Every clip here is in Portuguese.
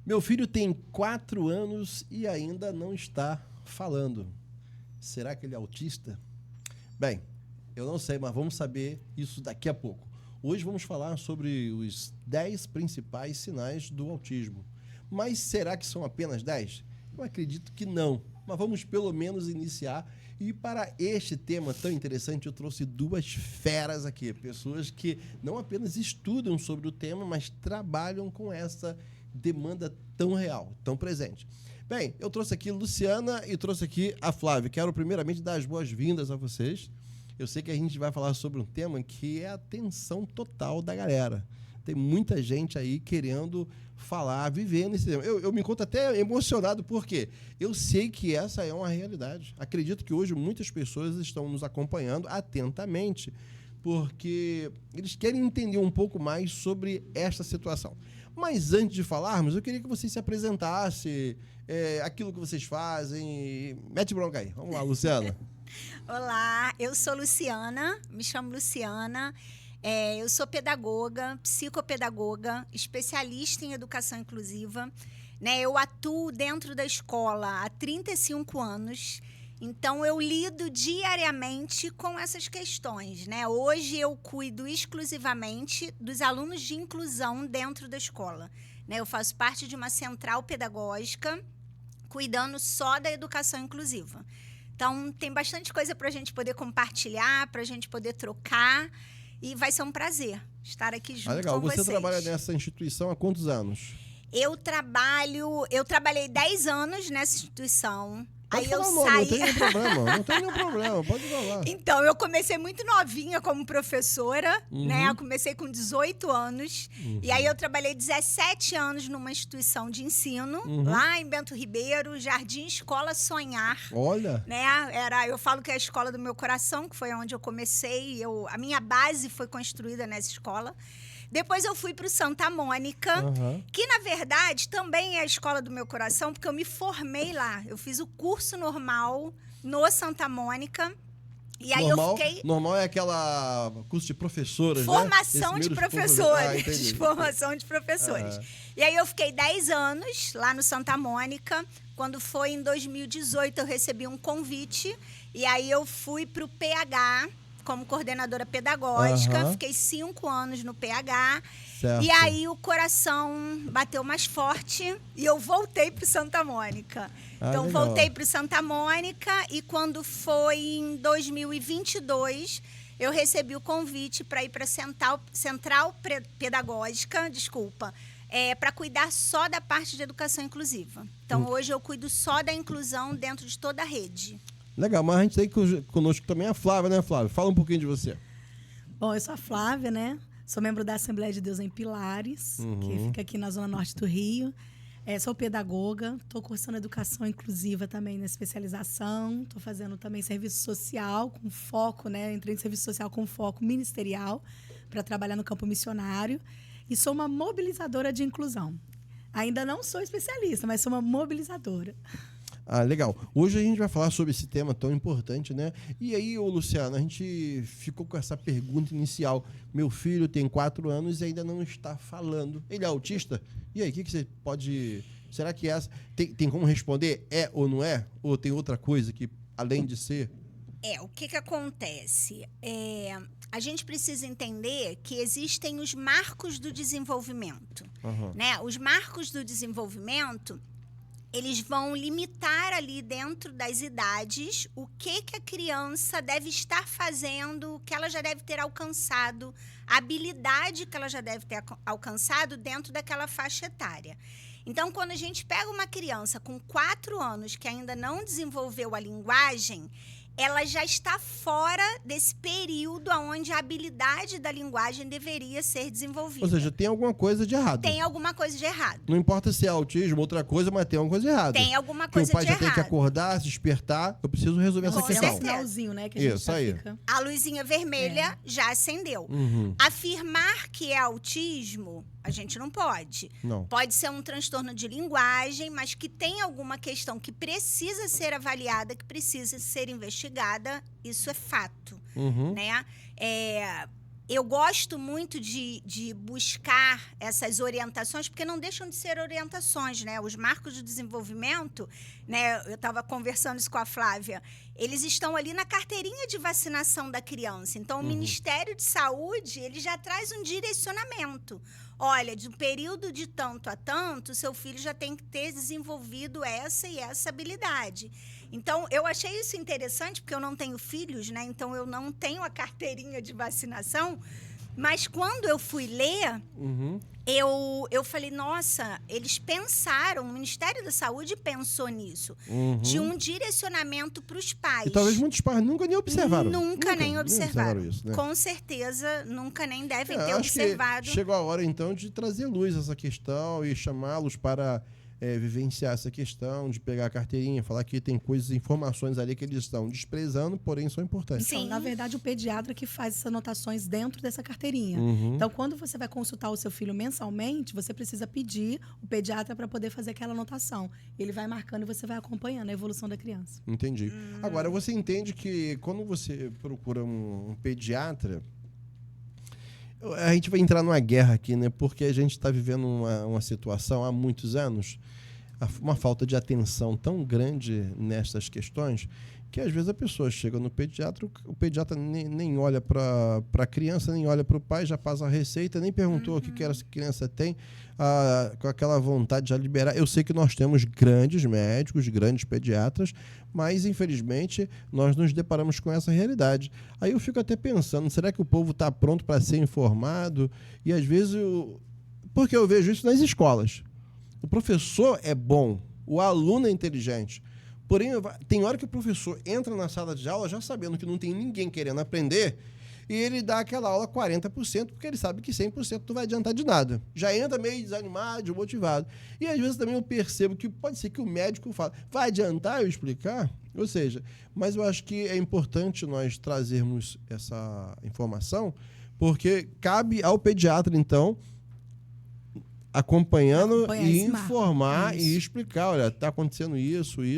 Meu filho tem 4 anos e ainda não está falando. Será que ele é autista? Bem, eu não sei, mas vamos saber isso daqui a pouco. Hoje vamos falar sobre os 10 principais sinais do autismo. Mas será que são apenas 10? Eu acredito que não, mas vamos pelo menos iniciar. E para este tema tão interessante, eu trouxe 2 feras aqui, pessoas que não apenas estudam sobre o tema, mas trabalham com essa demanda tão real, tão presente. Bem, eu trouxe aqui a Luciana e trouxe aqui a Flávia. Quero primeiramente dar as boas-vindas a vocês. Eu sei que a gente vai falar sobre um tema que é a atenção total da galera. Tem muita gente aí querendo falar, viver nesse tema. Eu me encontro até emocionado, porque eu sei que essa é uma realidade. Acredito que hoje muitas pessoas estão nos acompanhando atentamente, porque eles querem entender um pouco mais sobre esta situação. Mas antes de falarmos, eu queria que vocês se apresentassem, aquilo que vocês fazem. Mete bronca aí. Vamos lá, Luciana. Olá, eu sou Luciana, me chamo Luciana. Eu sou pedagoga, psicopedagoga, especialista em educação inclusiva. Eu atuo dentro da escola há 35 anos, então eu lido diariamente com essas questões. Hoje eu cuido exclusivamente dos alunos de inclusão dentro da escola. Eu faço parte de uma central pedagógica, cuidando só da educação inclusiva. Então, tem bastante coisa para a gente poder compartilhar, para a gente poder trocar. E vai ser um prazer estar aqui junto legal. com vocês. Você trabalha nessa instituição há quantos anos? Eu trabalhei 10 anos nessa instituição. Pode Aí falar eu o nome, saí. não tem nenhum problema, pode falar. Então, eu comecei muito novinha como professora, Eu comecei com 18 anos. E aí eu trabalhei 17 anos numa instituição de ensino, lá em Bento Ribeiro, Jardim Escola Sonhar. Olha! Eu falo que é a escola do meu coração, que foi onde eu comecei. A minha base foi construída nessa escola. Depois eu fui para o Santa Mônica, que, na verdade, também é a escola do meu coração, porque eu me formei lá. Eu fiz o curso normal no Santa Mônica. E aí Normal é aquela curso de professoras, formação de professores. Entendi. Formação de professores. E aí eu fiquei 10 anos lá no Santa Mônica. Quando foi em 2018, eu recebi um convite. E aí eu fui para o PH como coordenadora pedagógica, fiquei 5 anos no PH, certo. E aí o coração bateu mais forte e eu voltei para o Santa Mônica. Então, legal. Voltei para o Santa Mônica e quando foi em 2022, eu recebi o convite para ir para a Central Pedagógica, para cuidar só da parte de educação inclusiva. Então, hoje eu cuido só da inclusão dentro de toda a rede. Legal, mas a gente tem conosco também a Flávia, né, Flávia? Fala um pouquinho de você. Bom, eu sou a Flávia, Sou membro da Assembleia de Deus em Pilares, que fica aqui na Zona Norte do Rio. Sou pedagoga, estou cursando educação inclusiva também na especialização. Estou fazendo também serviço social com foco, Entrei em serviço social com foco ministerial para trabalhar no campo missionário. E sou uma mobilizadora de inclusão. Ainda não sou especialista, mas sou uma mobilizadora. Legal. Hoje a gente vai falar sobre esse tema tão importante, E aí, Luciano, a gente ficou com essa pergunta inicial. Meu filho tem 4 anos e ainda não está falando. Ele é autista? E aí, o que você pode... Será que essa... Tem como responder? É ou não é? Ou tem outra coisa que, além de ser... O que acontece? A gente precisa entender que existem os marcos do desenvolvimento. Os marcos do desenvolvimento... eles vão limitar ali dentro das idades o que a criança deve estar fazendo, o que ela já deve ter alcançado, a habilidade que ela já deve ter alcançado dentro daquela faixa etária. Então, quando a gente pega uma criança com 4 anos que ainda não desenvolveu a linguagem, ela já está fora desse período onde a habilidade da linguagem deveria ser desenvolvida. Ou seja, tem alguma coisa de errado. Tem alguma coisa de errado. Não importa se é autismo, outra coisa, mas tem alguma coisa de errado. Tem alguma coisa de errado. O pai já tem que acordar, se despertar. Eu preciso resolver essa questão. É um sinalzinho, que a gente Isso aí. Fica. A luzinha vermelha já acendeu. Afirmar que é autismo, a gente não pode. Não. Pode ser um transtorno de linguagem, mas que tem alguma questão que precisa ser avaliada, que precisa ser investigada. Isso é fato, eu gosto muito de buscar essas orientações, porque não deixam de ser orientações, né? Os marcos de desenvolvimento, né? Eu estava conversando isso com a Flávia, eles estão ali na carteirinha de vacinação da criança. Então, o Ministério de Saúde, ele já traz um direcionamento. Olha, de um período de tanto a tanto, seu filho já tem que ter desenvolvido essa e essa habilidade. Então, eu achei isso interessante, porque eu não tenho filhos, né? Então, eu não tenho a carteirinha de vacinação. Mas, quando eu fui ler, eu falei, nossa, eles pensaram, o Ministério da Saúde pensou nisso, de um direcionamento para os pais. E talvez muitos pais nunca nem observaram. Nunca nem observaram isso, né? Com certeza, nunca nem devem ter acho observado. Que chegou a hora, então, de trazer luz a essa questão e chamá-los para vivenciar essa questão, de pegar a carteirinha, falar que tem coisas, informações ali que eles estão desprezando, porém são importantes. Então, na verdade, o pediatra que faz essas anotações dentro dessa carteirinha. Então, quando você vai consultar o seu filho mensalmente, você precisa pedir o pediatra para poder fazer aquela anotação. Ele vai marcando e você vai acompanhando a evolução da criança. Entendi. Agora, você entende que quando você procura um pediatra, a gente vai entrar numa guerra aqui, né? Porque a gente está vivendo uma situação há muitos anos, uma falta de atenção tão grande nessas questões, que às vezes a pessoa chega no pediatra, o pediatra nem olha para a criança, nem olha para o pai, já passa a receita, nem perguntou o que essa criança tem, com aquela vontade de já liberar. Eu sei que nós temos grandes médicos, grandes pediatras, mas infelizmente nós nos deparamos com essa realidade. Aí eu fico até pensando, será que o povo está pronto para ser informado? E às vezes, porque eu vejo isso nas escolas. O professor é bom, o aluno é inteligente. Porém, tem hora que o professor entra na sala de aula já sabendo que não tem ninguém querendo aprender e ele dá aquela aula 40%, porque ele sabe que 100% não vai adiantar de nada. Já entra meio desanimado, desmotivado. E às vezes também eu percebo que pode ser que o médico fale, vai adiantar eu explicar? Ou seja, mas eu acho que é importante nós trazermos essa informação, porque cabe ao pediatra, então, acompanhando e informar e explicar, olha, está acontecendo isso. E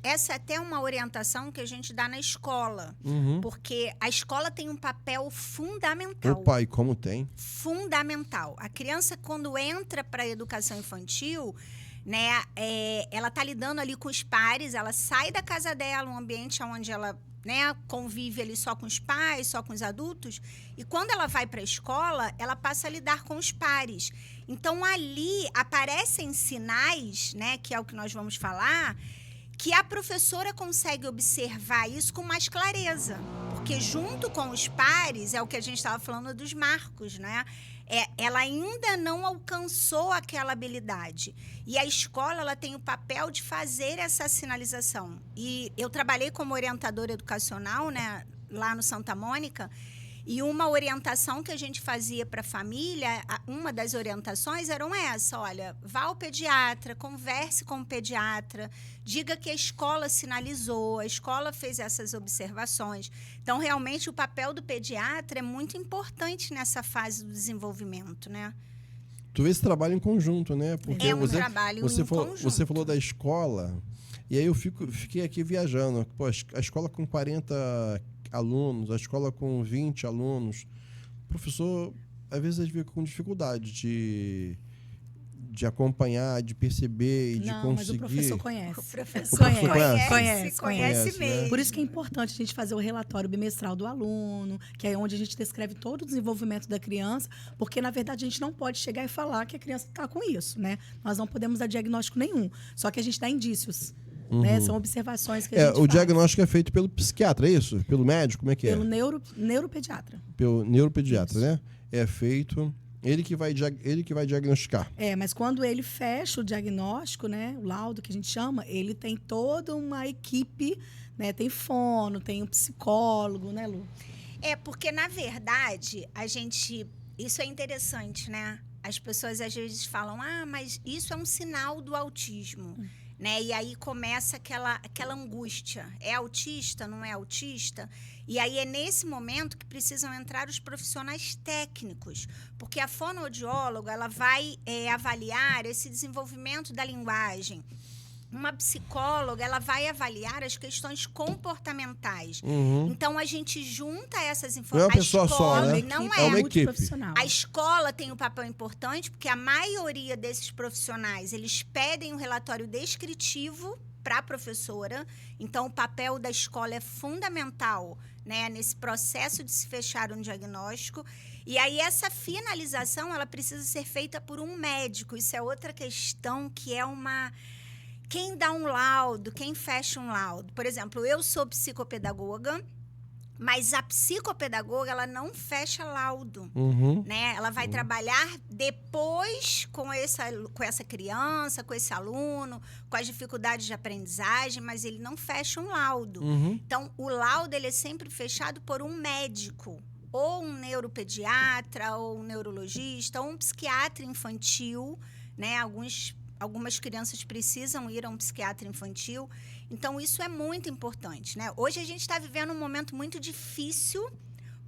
essa é até uma orientação que a gente dá na escola, porque a escola tem um papel fundamental. Opa, e como tem? Fundamental. A criança, quando entra para a educação infantil, né, ela está lidando ali com os pares, ela sai da casa dela, um ambiente onde ela, né, convive ali só com os pais, só com os adultos, e quando ela vai para a escola, ela passa a lidar com os pares. Então, ali aparecem sinais, né, que é o que nós vamos falar, que a professora consegue observar isso com mais clareza, porque junto com os pares, é o que a gente estava falando dos marcos, né? Ela ainda não alcançou aquela habilidade. E a escola, ela tem o papel de fazer essa sinalização. E eu trabalhei como orientadora educacional, né, lá no Santa Mônica, e uma orientação que a gente fazia para a família, uma das orientações eram essa, olha, vá ao pediatra, converse com o pediatra, diga que a escola sinalizou, a escola fez essas observações. Então, realmente, o papel do pediatra é muito importante nessa fase do desenvolvimento, né? Tu vê esse trabalho em conjunto, né? Porque trabalho em conjunto. Você falou da escola, e aí eu fiquei aqui viajando. Pô, a escola com 40 alunos, a escola com 20 alunos. O professor, às vezes, fica com dificuldade de acompanhar, de perceber e de conseguir. Mas o professor conhece. O professor conhece mesmo. Né? Por isso que é importante a gente fazer o relatório bimestral do aluno, que é onde a gente descreve todo o desenvolvimento da criança, porque, na verdade, a gente não pode chegar e falar que a criança está com isso, né? Nós não podemos dar diagnóstico nenhum, só que a gente dá indícios. Né? São observações que a gente faz. O diagnóstico é feito pelo psiquiatra, é isso? Pelo médico? Como é que é? Pelo neuropediatra. Pelo neuropediatra, isso. Né? É feito... Ele que vai diagnosticar. Mas quando ele fecha o diagnóstico, né, o laudo que a gente chama, ele tem toda uma equipe, né? Tem fono, tem um psicólogo, né, Lu? Porque, na verdade, isso é interessante, né? As pessoas às vezes falam, mas isso é um sinal do autismo. Né? E aí começa aquela angústia. É autista, não é autista? E aí é nesse momento que precisam entrar os profissionais técnicos, porque a fonoaudióloga ela vai avaliar esse desenvolvimento da linguagem. uma psicóloga, ela vai avaliar as questões comportamentais. Então, a gente junta essas Não é uma informações. pessoa só, né? Não É uma equipe. A escola tem um papel importante, porque a maioria desses profissionais, eles pedem um relatório descritivo para a professora. Então, o papel da escola é fundamental, né, nesse processo de se fechar um diagnóstico. E aí, essa finalização, ela precisa ser feita por um médico. Isso é outra questão que é uma... Quem dá um laudo, quem fecha um laudo. Por exemplo, eu sou psicopedagoga, mas a psicopedagoga, ela não fecha laudo, né? Ela vai trabalhar depois com essa criança, com esse aluno, com as dificuldades de aprendizagem, mas ele não fecha um laudo. Então, o laudo, ele é sempre fechado por um médico, ou um neuropediatra, ou um neurologista, ou um psiquiatra infantil, né? Algumas crianças precisam ir a um psiquiatra infantil. Então, isso é muito importante, né? Hoje, a gente está vivendo um momento muito difícil,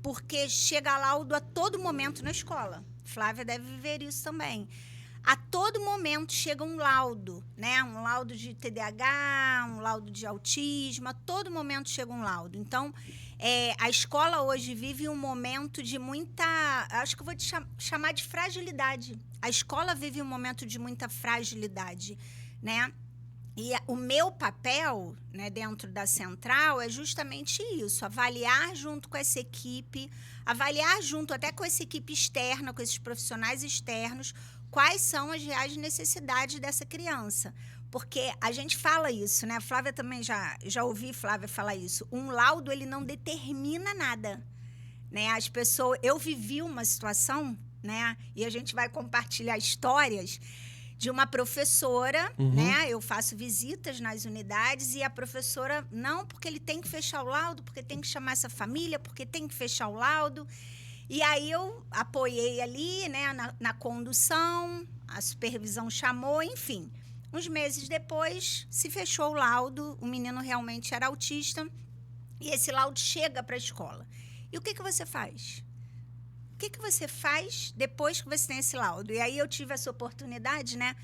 porque chega laudo a todo momento na escola. Flávia deve viver isso também. A todo momento chega um laudo, né? Um laudo de TDAH, um laudo de autismo. A todo momento chega um laudo. Então, a escola hoje vive um momento de muita... Acho que eu vou te chamar de fragilidade. A escola vive um momento de muita fragilidade, né? E o meu papel, né, dentro da central é justamente isso, avaliar junto com essa equipe, avaliar junto até com essa equipe externa, com esses profissionais externos, quais são as reais necessidades dessa criança. Porque a gente fala isso, né? A Flávia também já ouvi Flávia falar isso. Um laudo, ele não determina nada, né? As pessoas... Eu vivi uma situação, né? E a gente vai compartilhar histórias de uma professora, né? Eu faço visitas nas unidades e a professora, não, porque ele tem que fechar o laudo, porque tem que chamar essa família, porque tem que fechar o laudo. E aí eu apoiei ali, né, na condução, a supervisão chamou, enfim. Uns meses depois, se fechou o laudo, o menino realmente era autista, e esse laudo chega para a escola. E o que você faz? O que você faz depois que você tem esse laudo? E aí eu tive essa oportunidade, né,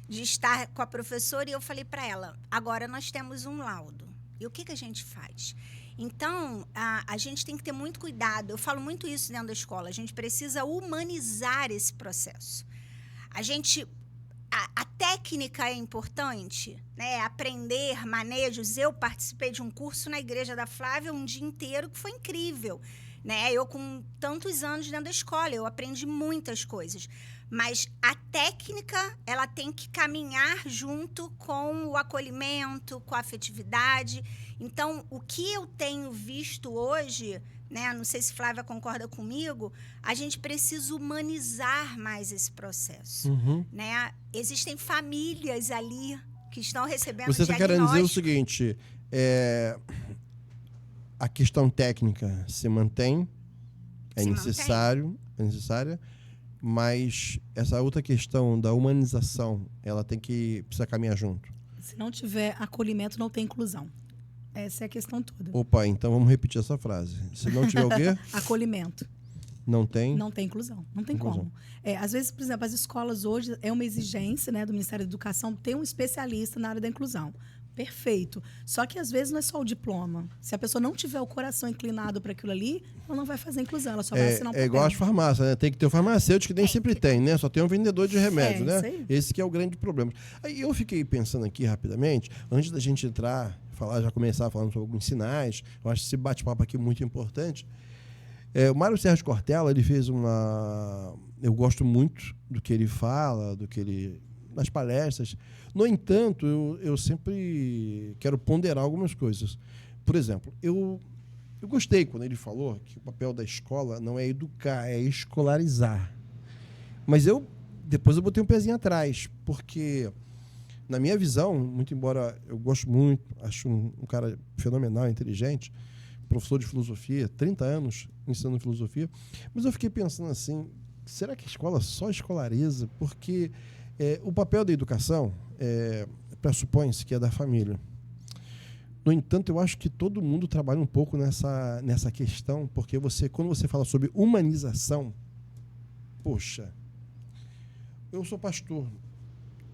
de estar com a professora e eu falei para ela, agora nós temos um laudo. E o que a gente faz? Então, a gente tem que ter muito cuidado. Eu falo muito isso dentro da escola. A gente precisa humanizar esse processo. A técnica é importante, né? Aprender manejos. Eu participei de um curso na Igreja da Flávia um dia inteiro que foi incrível, né? Eu, com tantos anos dentro da escola, eu aprendi muitas coisas. Mas a técnica, ela tem que caminhar junto com o acolhimento, com a afetividade. Então, o que eu tenho visto hoje, né, não sei se Flávia concorda comigo, a gente precisa humanizar mais esse processo. Né? Existem famílias ali que estão recebendo Você está querendo dizer o seguinte, a questão técnica se mantém, é necessária, mas essa outra questão da humanização, ela precisa caminhar junto. Se não tiver acolhimento, não tem inclusão. Essa é a questão toda. Opa, então vamos repetir essa frase. Se não tiver o quê? Acolhimento. Não tem? Não tem inclusão. Não tem como. Às vezes, por exemplo, as escolas hoje, é uma exigência, né, do Ministério da Educação ter um especialista na área da inclusão. Perfeito. Só que, às vezes, não é só o diploma. Se a pessoa não tiver o coração inclinado para aquilo ali, ela não vai fazer inclusão, ela só vai assinar um papel. É igual as farmácias, né? Tem que ter o farmacêutico, que nem sempre tem, né? Só tem um vendedor de remédio, né? Isso aí. Esse que é o grande problema. Aí eu fiquei pensando aqui rapidamente, antes da gente entrar, já começar falando sobre alguns sinais, eu acho esse bate-papo aqui muito importante. O Mário Sérgio Cortella, ele fez eu gosto muito do que ele fala, nas palestras. No entanto, eu sempre quero ponderar algumas coisas. Por exemplo, eu gostei quando ele falou que o papel da escola não é educar, é escolarizar. Mas depois eu botei um pezinho atrás, porque, na minha visão, muito embora eu gosto muito, acho um cara fenomenal, inteligente, professor de filosofia, 30 anos ensinando filosofia, mas eu fiquei pensando assim, será que a escola só escolariza? Porque o papel da educação pressupõe-se que é da família. No entanto, eu acho que todo mundo trabalha um pouco nessa questão, porque quando você fala sobre humanização, poxa, eu sou pastor,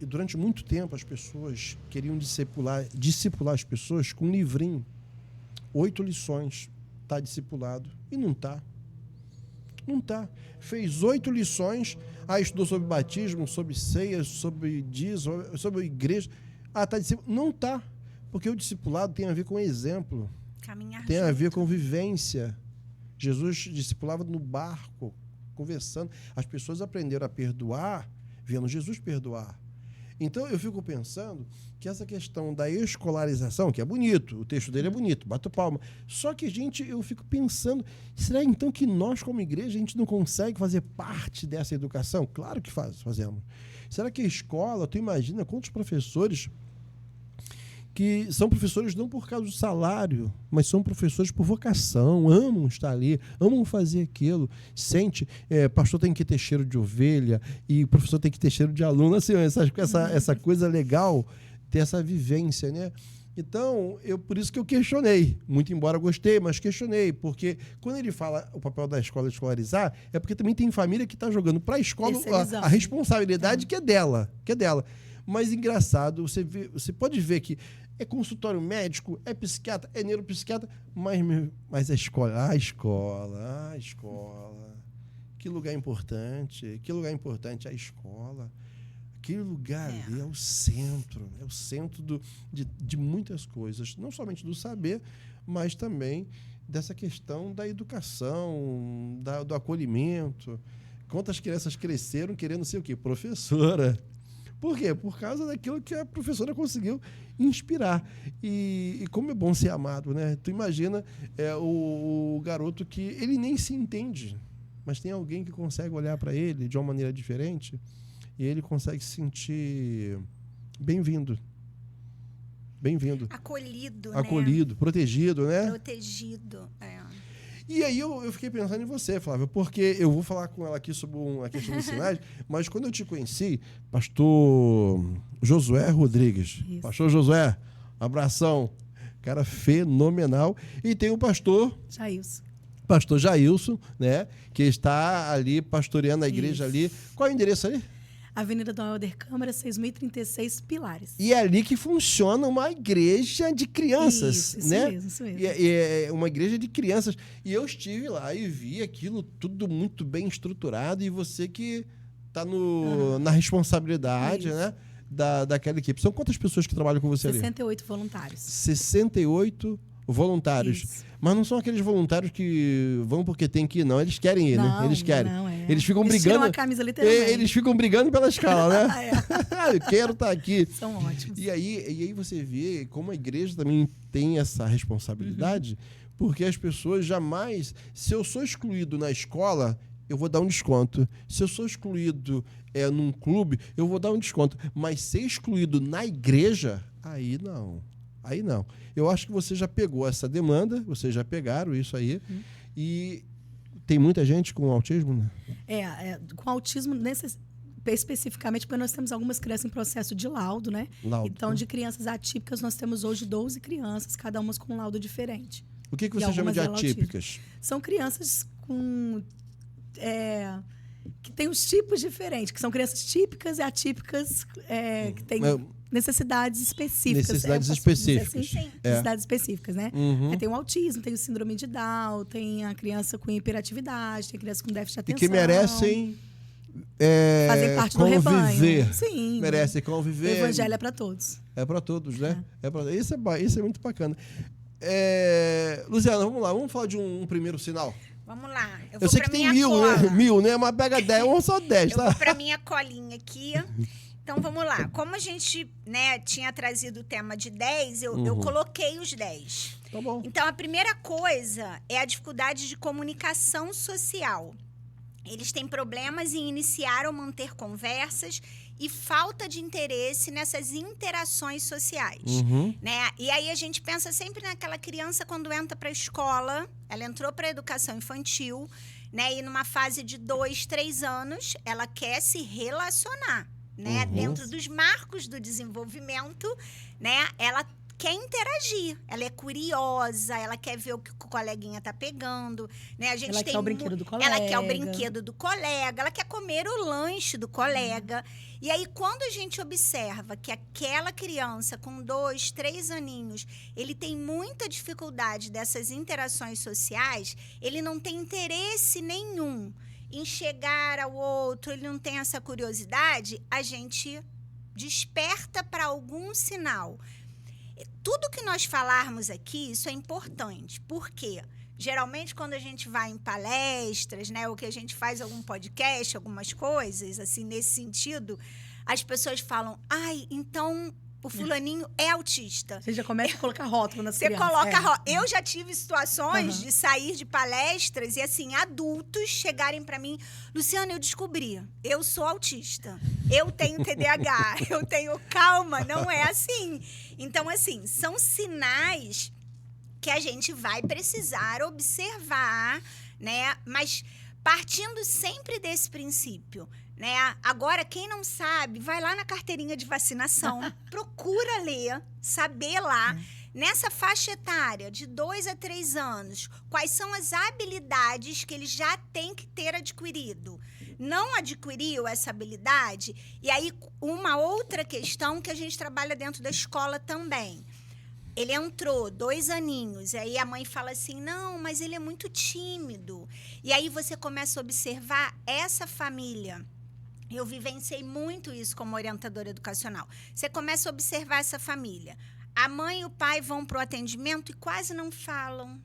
durante muito tempo, as pessoas queriam discipular as pessoas com um livrinho. 8 lições. Está discipulado. E não está. Não está. Fez 8 lições. Estudou sobre batismo, sobre ceia, sobre dízimo, sobre igreja. Está discipulado. Não está. Porque o discipulado tem a ver com exemplo. Caminhar tem junto. a ver com vivência. Jesus discipulava no barco, conversando. As pessoas aprenderam a perdoar, vendo Jesus perdoar. Então, eu fico pensando que essa questão da escolarização, que é bonito, o texto dele é bonito, bato palma. Só que, gente, eu fico pensando, será então que nós, como igreja, a gente não consegue fazer parte dessa educação? Claro que fazemos. Será que a escola, tu imagina quantos professores que são professores não por causa do salário, mas são professores por vocação, amam estar ali, amam fazer aquilo, sente, pastor tem que ter cheiro de ovelha e professor tem que ter cheiro de aluno, assim, essa coisa legal, ter essa vivência, né? Então, por isso que eu questionei, muito embora gostei, mas questionei, porque quando ele fala o papel da escola escolarizar, é porque também tem família que está jogando para a escola a responsabilidade que é dela. Mas engraçado, você pode ver que é consultório médico, é psiquiatra, é neuropsiquiatra, mas a escola. Que lugar importante a escola. Aquele lugar ali é o centro de muitas coisas, não somente do saber, mas também dessa questão da educação, do acolhimento. Quantas crianças cresceram querendo ser o quê? Professora. Por quê? Por causa daquilo que a professora conseguiu inspirar. E como é bom ser amado, né? Tu imagina o garoto que ele nem se entende, mas tem alguém que consegue olhar para ele de uma maneira diferente e ele consegue se sentir bem-vindo. Acolhido, né? Protegido, né? Protegido, E aí eu fiquei pensando em você, Flávia, porque eu vou falar com ela aqui sobre a questão dos sinais, mas quando eu te conheci, pastor Josué Rodrigues. Isso. Pastor Josué, abração. Cara fenomenal. E tem o pastor Jailson, né? Que está ali pastoreando a igreja ali. Qual é o endereço ali? Avenida Dom Helder Câmara, 6.036, Pilares. E é ali que funciona uma igreja de crianças, isso né? Isso mesmo. É uma igreja de crianças. E eu estive lá e vi aquilo tudo muito bem estruturado, e você que está na responsabilidade, né? Daquela equipe. São quantas pessoas que trabalham com você 68 voluntários. 68 voluntários. Isso. Mas não são aqueles voluntários que vão porque tem que ir, não. Eles querem ir, né? Eles querem. Eles ficam brigando. Tiram a camisa, literalmente. Eles ficam brigando pela escala, né? Eu quero estar aqui. São ótimos. E aí você vê como a igreja também tem essa responsabilidade, porque as pessoas jamais... Se eu sou excluído na escola, eu vou dar um desconto. Se eu sou excluído num clube, eu vou dar um desconto. Mas ser excluído na igreja, aí não. Eu acho que você já pegou essa demanda, vocês já pegaram isso aí. E tem muita gente com autismo, né? Com autismo, especificamente, porque nós temos algumas crianças em processo de laudo, né? Então, de crianças atípicas, nós temos hoje 12 crianças, cada uma com um laudo diferente. O que você chama de atípicas? São crianças que têm os tipos diferentes, que são crianças típicas e atípicas, que têm necessidades específicas. Necessidades específicas. Necessidades específicas, né? Tem o autismo, tem o síndrome de Down, tem a criança com hiperatividade, tem criança com déficit de atenção. E que merecem fazer parte conviver. Do rebanho. Sim. Merecem conviver. O evangelho é para todos. É para todos, né? Isso é muito bacana. Luciana, vamos lá. Vamos falar de um primeiro sinal. Vamos lá. Eu sei que tem 1000, né? Mas pega 10, vamos só 10, tá? Eu vou para minha colinha aqui. Então, vamos lá. Como a gente, tinha trazido o tema de 10, eu coloquei os 10. Tá bom. Então, a primeira coisa é a dificuldade de comunicação social. Eles têm problemas em iniciar ou manter conversas e falta de interesse nessas interações sociais, né? E aí a gente pensa sempre naquela criança quando entra para a escola, ela entrou para a educação infantil, né? E numa fase de 2, 3 anos, ela quer se relacionar, né? Dentro dos marcos do desenvolvimento, né? Ela quer interagir, ela é curiosa, ela quer ver o que o coleguinha tá pegando, né? A gente Ela quer o brinquedo do colega. Ela quer o brinquedo do colega, ela quer comer o lanche do colega. E aí, quando a gente observa que aquela criança com 2, 3 aninhos, ele tem muita dificuldade dessas interações sociais, ele não tem interesse nenhum em chegar ao outro, ele não tem essa curiosidade, a gente desperta para algum sinal. Tudo que nós falarmos aqui, isso é importante. Por quê? Geralmente, quando a gente vai em palestras, né, ou que a gente faz algum podcast, algumas coisas, assim, nesse sentido, as pessoas falam, ai, então o fulaninho é autista. Você já começa a colocar rótulo nas Você crianças. coloca rótulo. Eu já tive situações de sair de palestras e, assim, adultos chegarem para mim, Luciana, eu descobri, eu sou autista, eu tenho TDAH, eu tenho calma, não é assim. Então, assim, são sinais que a gente vai precisar observar, né? Mas partindo sempre desse princípio, né? Agora, quem não sabe, vai lá na carteirinha de vacinação, procura ler, saber lá, nessa faixa etária de 2 a 3 anos, quais são as habilidades que ele já tem que ter adquirido. Não adquiriu essa habilidade? E aí, uma outra questão que a gente trabalha dentro da escola também. Ele entrou 2 aninhos, e aí a mãe fala assim, não, mas ele é muito tímido. E aí você começa a observar essa família. Eu vivenciei muito isso como orientadora educacional. Você começa a observar essa família. A mãe e o pai vão para o atendimento e quase não falam.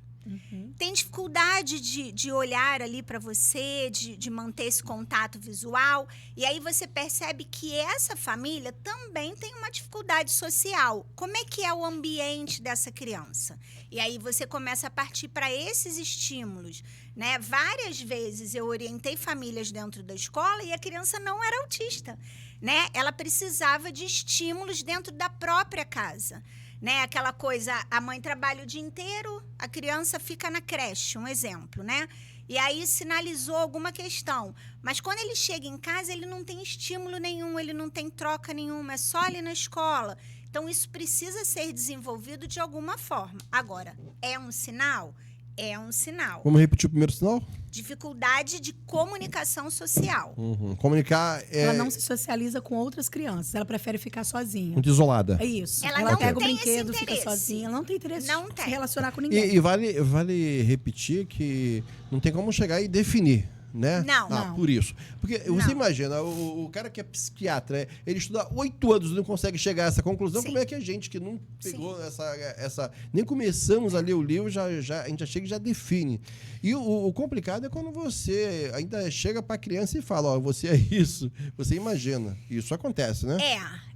Tem dificuldade de olhar ali para você, de manter esse contato visual. E aí você percebe que essa família também tem uma dificuldade social. Como é que é o ambiente dessa criança? E aí você começa a partir para esses estímulos, né? Várias vezes eu orientei famílias dentro da escola e a criança não era autista, né? Ela precisava de estímulos dentro da própria casa. Né? Aquela coisa, a mãe trabalha o dia inteiro, a criança fica na creche, um exemplo, né? E aí sinalizou alguma questão. Mas quando ele chega em casa, ele não tem estímulo nenhum, ele não tem troca nenhuma, é só ali na escola. Então, isso precisa ser desenvolvido de alguma forma. Agora, é um sinal? É um sinal. Vamos repetir o primeiro sinal? Dificuldade de comunicação social. Comunicar é... Ela não se socializa com outras crianças. Ela prefere ficar sozinha. muito isolada. É isso. Ela Ela não pega o tem brinquedo, esse fica interesse. sozinha. Ela não tem interesse Não de tem. se relacionar com ninguém. E vale repetir que não tem como chegar e definir, né? Não. Por isso. Porque você imagina, o cara que é psiquiatra, ele estuda 8 anos e não consegue chegar a essa conclusão. Sim. Como é que a gente que não pegou essa... Nem começamos a ler o livro, a gente já chega e já define. E o complicado é quando você ainda chega para a criança e fala, ó, você é isso. Você imagina. Isso acontece, né?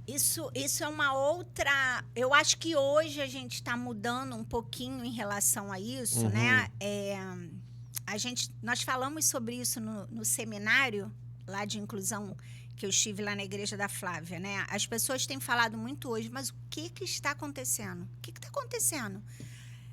Isso é uma outra... Eu acho que hoje a gente está mudando um pouquinho em relação a isso, né? Nós falamos sobre isso no seminário lá de inclusão que eu estive lá na igreja da Flávia, né? As pessoas têm falado muito hoje, mas o que está acontecendo? O que está acontecendo?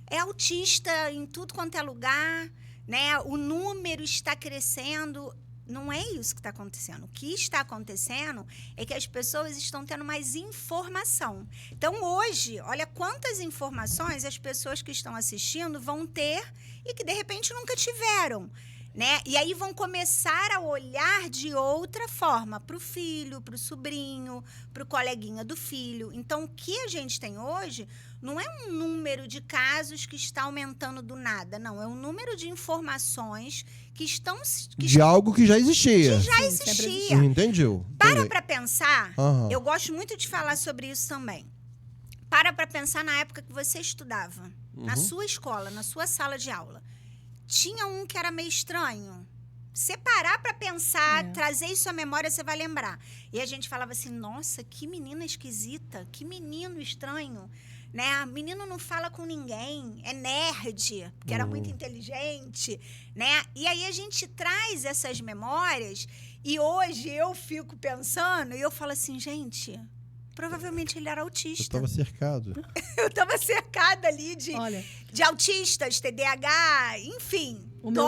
É autista em tudo quanto é lugar, né? O número está crescendo. Não é isso que está acontecendo. O que está acontecendo é que as pessoas estão tendo mais informação. Então, hoje, olha quantas informações as pessoas que estão assistindo vão ter e que, de repente, nunca tiveram, né? E aí vão começar a olhar de outra forma para o filho, para o sobrinho, para o coleguinha do filho. Então, o que a gente tem hoje não é um número de casos que está aumentando do nada, não. É um número de informações que estão... de algo que já existia. Que já Sim, existia. Entendeu? Para pensar, eu gosto muito de falar sobre isso também. Para pensar na época que você estudava, na sua escola, na sua sala de aula. Tinha um que era meio estranho. Você parar para pensar, trazer isso à memória, você vai lembrar. E a gente falava assim, nossa, que menina esquisita, que menino estranho. Né? O menino não fala com ninguém, é nerd, porque era muito inteligente, né? E aí a gente traz essas memórias e hoje eu fico pensando e eu falo assim, gente, provavelmente ele era autista. Eu estava cercado. Eu estava cercada ali de autistas, TDAH, enfim. O meu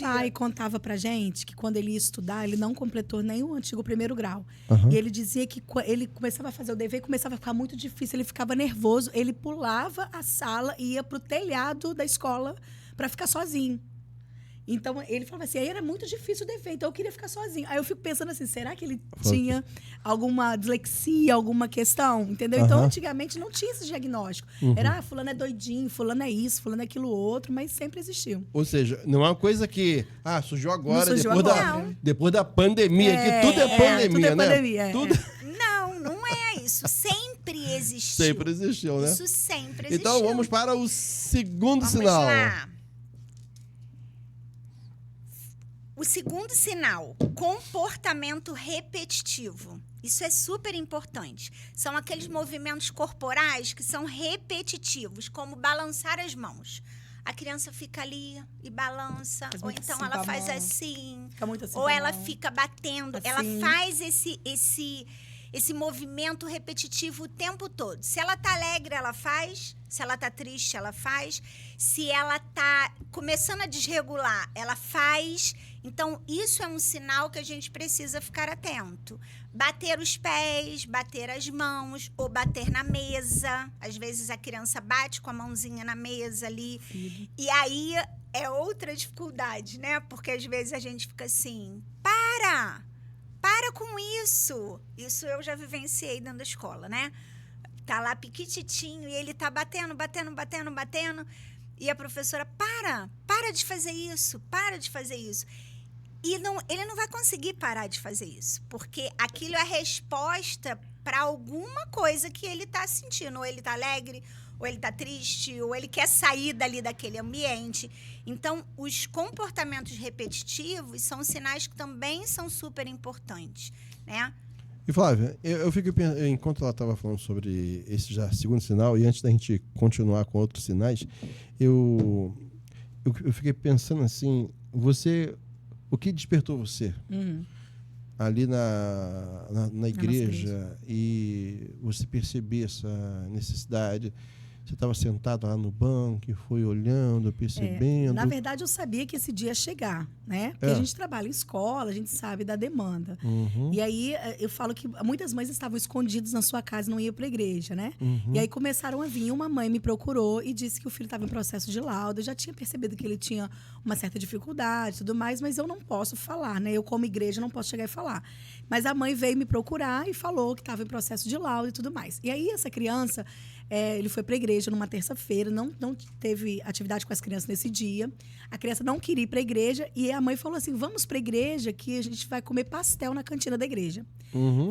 pai contava pra gente que quando ele ia estudar, ele não completou nem o antigo primeiro grau. E ele dizia que ele começava a fazer o dever e começava a ficar muito difícil, ele ficava nervoso, ele pulava a sala e ia pro telhado da escola para ficar sozinho. Então, ele falava assim, aí era muito difícil o dever, então eu queria ficar sozinho. Aí eu fico pensando assim, será que ele tinha alguma dislexia, alguma questão? Entendeu? Então, antigamente não tinha esse diagnóstico. Era, fulano é doidinho, fulano é isso, fulano é aquilo outro, mas sempre existiu. Ou seja, não é uma coisa que, surgiu agora, Não surgiu depois da pandemia, que tudo é pandemia, tudo é né? Pandemia, tudo... Não é isso. Sempre existiu. Sempre existiu, né? Isso sempre existiu. Então, vamos para o segundo Vamos sinal. lá. O segundo sinal, comportamento repetitivo. Isso é super importante. São aqueles movimentos corporais que são repetitivos, como balançar as mãos. A criança fica ali e balança, ou então assim ela faz assim, fica muito assim ou ela fica batendo. assim. Ela faz esse movimento repetitivo o tempo todo. Se ela tá alegre, ela faz. Se ela tá triste, ela faz. Se ela tá começando a desregular, ela faz. Então, isso é um sinal que a gente precisa ficar atento. Bater os pés, bater as mãos, ou bater na mesa. Às vezes a criança bate com a mãozinha na mesa ali. E aí é outra dificuldade, né? Porque às vezes a gente fica assim, para com isso. Isso eu já vivenciei dentro da escola, né? Tá lá piquititinho e ele tá batendo. E a professora, para de fazer isso, para de fazer isso. E ele não vai conseguir parar de fazer isso, porque aquilo é a resposta para alguma coisa que ele está sentindo. Ou ele está alegre, ou ele está triste, ou ele quer sair dali daquele ambiente. Então, os comportamentos repetitivos são sinais que também são super importantes, né? E, Flávia, eu fico pensando, enquanto ela estava falando sobre esse já segundo sinal, e antes da gente continuar com outros sinais, eu fiquei pensando assim, o que despertou você ali na igreja e você perceber essa necessidade? Você estava sentado lá no banco e foi olhando, percebendo? Na verdade, eu sabia que esse dia ia chegar, né? Porque a gente trabalha em escola, a gente sabe da demanda. E aí, eu falo que muitas mães estavam escondidas na sua casa e não iam para a igreja, né? E aí começaram a vir. Uma mãe me procurou e disse que o filho estava em processo de laudo. Eu já tinha percebido que ele tinha uma certa dificuldade e tudo mais, mas eu não posso falar, né? Eu, como igreja, não posso chegar e falar. Mas a mãe veio me procurar e falou que estava em processo de laudo e tudo mais. E aí, essa criança... ele foi para a igreja numa terça-feira, não teve atividade com as crianças nesse dia. A criança não queria ir para a igreja e a mãe falou assim, vamos para a igreja que a gente vai comer pastel na cantina da igreja.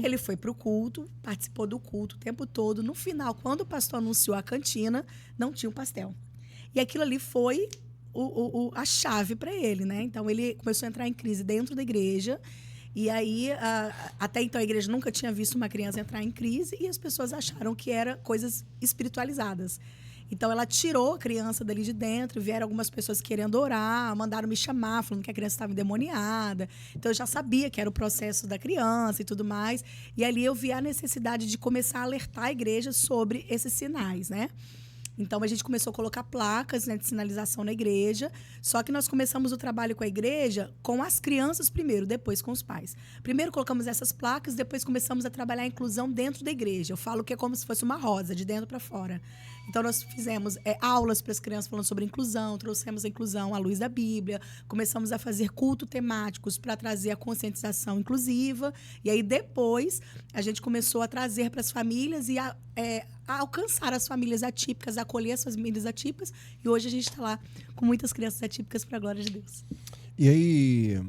Ele foi para o culto, participou do culto o tempo todo. No final, quando o pastor anunciou a cantina, não tinha um pastel. E aquilo ali foi a chave para ele, né? Então, ele começou a entrar em crise dentro da igreja. E aí, até então, a igreja nunca tinha visto uma criança entrar em crise e as pessoas acharam que era coisas espiritualizadas. Então, ela tirou a criança dali de dentro, vieram algumas pessoas querendo orar, mandaram me chamar, falando que a criança estava endemoniada. Então, eu já sabia que era o processo da criança e tudo mais. E ali eu vi a necessidade de começar a alertar a igreja sobre esses sinais, né? Então, a gente começou a colocar placas, né, de sinalização na igreja. Só que nós começamos o trabalho com a igreja com as crianças primeiro, depois com os pais. Primeiro colocamos essas placas, depois começamos a trabalhar a inclusão dentro da igreja. Eu falo que é como se fosse uma rosa, de dentro para fora. Então, nós fizemos aulas para as crianças falando sobre inclusão, trouxemos a inclusão à luz da Bíblia, começamos a fazer culto temáticos para trazer a conscientização inclusiva. E aí, depois, a gente começou a trazer para as famílias e a alcançar as famílias atípicas, a acolher as famílias atípicas. E hoje a gente está lá com muitas crianças atípicas para a glória de Deus. E aí,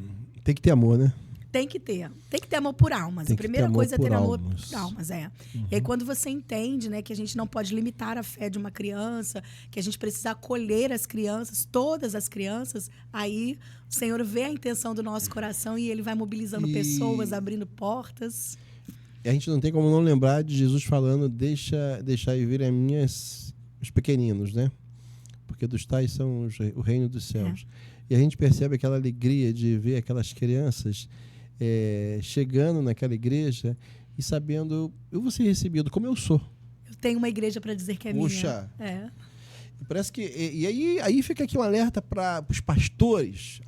tem que ter amor, né? Tem que ter amor por almas. A primeira coisa é ter amor por almas, E aí, quando você entende, né, que a gente não pode limitar a fé de uma criança, que a gente precisa acolher as crianças, todas as crianças, aí o Senhor vê a intenção do nosso coração e Ele vai mobilizando pessoas, abrindo portas. E a gente não tem como não lembrar de Jesus falando, deixai vir a minhas os pequeninos, né? Porque dos tais são o reino dos céus. E a gente percebe aquela alegria de ver aquelas crianças chegando naquela igreja e sabendo, eu vou ser recebido como eu sou. Eu tenho uma igreja para dizer que é minha. Parece que... E aí fica aqui um alerta para os pastores,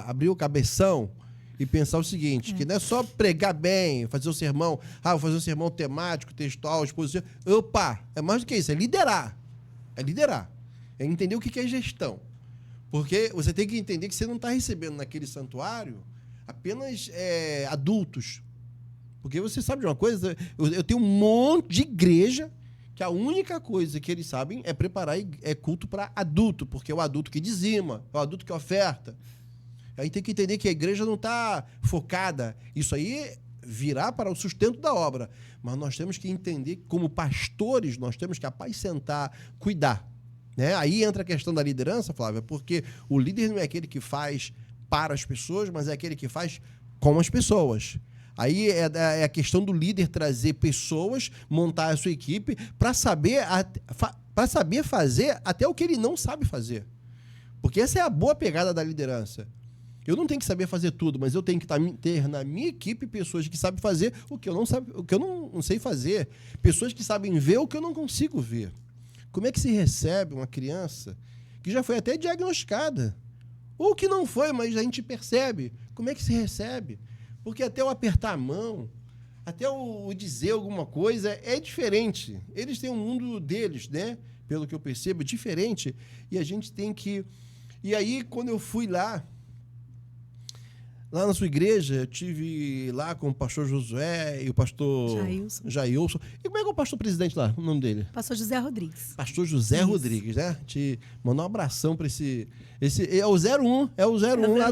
abrir o cabeção e pensar o seguinte, que não é só pregar bem, fazer o sermão, vou fazer um sermão temático, textual, exposição. Opa, é mais do que isso, é liderar. É liderar. É entender o que é gestão. Porque você tem que entender que você não está recebendo naquele santuário apenas adultos. Porque você sabe de uma coisa, eu tenho um monte de igreja que a única coisa que eles sabem é preparar culto para adulto, porque é o adulto que dizima, é o adulto que oferta. Aí tem que entender que a igreja não está focada. Isso aí virá para o sustento da obra. Mas nós temos que entender que, como pastores, nós temos que apacentar, cuidar. Né? Aí entra a questão da liderança, Flávia, porque o líder não é aquele que faz para as pessoas, mas é aquele que faz com as pessoas. Aí é a questão do líder trazer pessoas, montar a sua equipe para saber fazer até o que ele não sabe fazer. Porque essa é a boa pegada da liderança. Eu não tenho que saber fazer tudo, mas eu tenho que ter na minha equipe pessoas que sabem fazer o que eu não sei fazer. Pessoas que sabem ver o que eu não consigo ver. Como é que se recebe uma criança que já foi até diagnosticada? Ou que não foi, mas a gente percebe. Como é que se recebe? Porque até o apertar a mão, até o dizer alguma coisa é diferente. Eles têm um mundo deles, né? Pelo que eu percebo, diferente. E a gente tem que... E aí, quando eu fui lá na sua igreja, eu estive lá com o pastor Josué e o pastor Jailson. E como é que é o pastor presidente lá, o nome dele? Pastor José Rodrigues. Pastor José Rodrigues, né? Te mandar um abração para esse é o 01, lá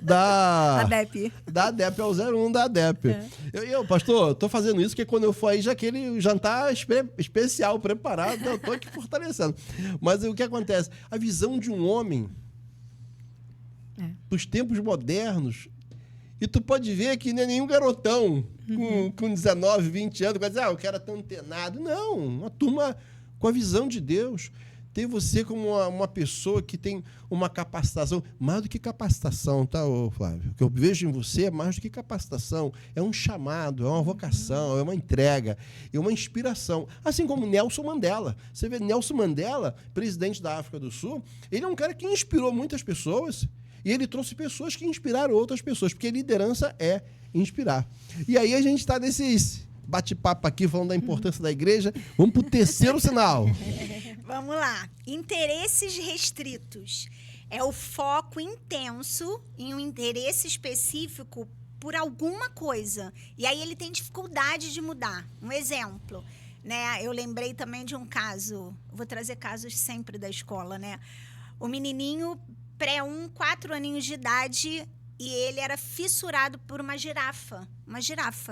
da ADEP. Da ADEP, é o 01 da ADEP. Eu, pastor, tô fazendo isso porque quando eu for aí, já aquele jantar especial preparado, eu tô aqui fortalecendo. Mas o que acontece? A visão de um homem dos tempos modernos, e tu pode ver que não é nenhum garotão com 19, 20 anos, vai dizer, eu quero tão antenado. Não, uma turma com a visão de Deus. Ter você como uma pessoa que tem uma capacitação, mais do que capacitação, tá, Flávio? O que eu vejo em você é mais do que capacitação, é um chamado, é uma vocação, é uma entrega, é uma inspiração. Assim como Nelson Mandela. Você vê Nelson Mandela, presidente da África do Sul, ele é um cara que inspirou muitas pessoas, e ele trouxe pessoas que inspiraram outras pessoas, porque liderança é inspirar. E aí a gente está nesses bate-papo aqui, falando da importância da igreja. Vamos para o terceiro sinal. Vamos lá. Interesses restritos. É o foco intenso em um interesse específico por alguma coisa. E aí ele tem dificuldade de mudar. Um exemplo, né? Eu lembrei também de um caso. Vou trazer casos sempre da escola, né? O menininho pré-1, 4 aninhos de idade, e ele era fissurado por uma girafa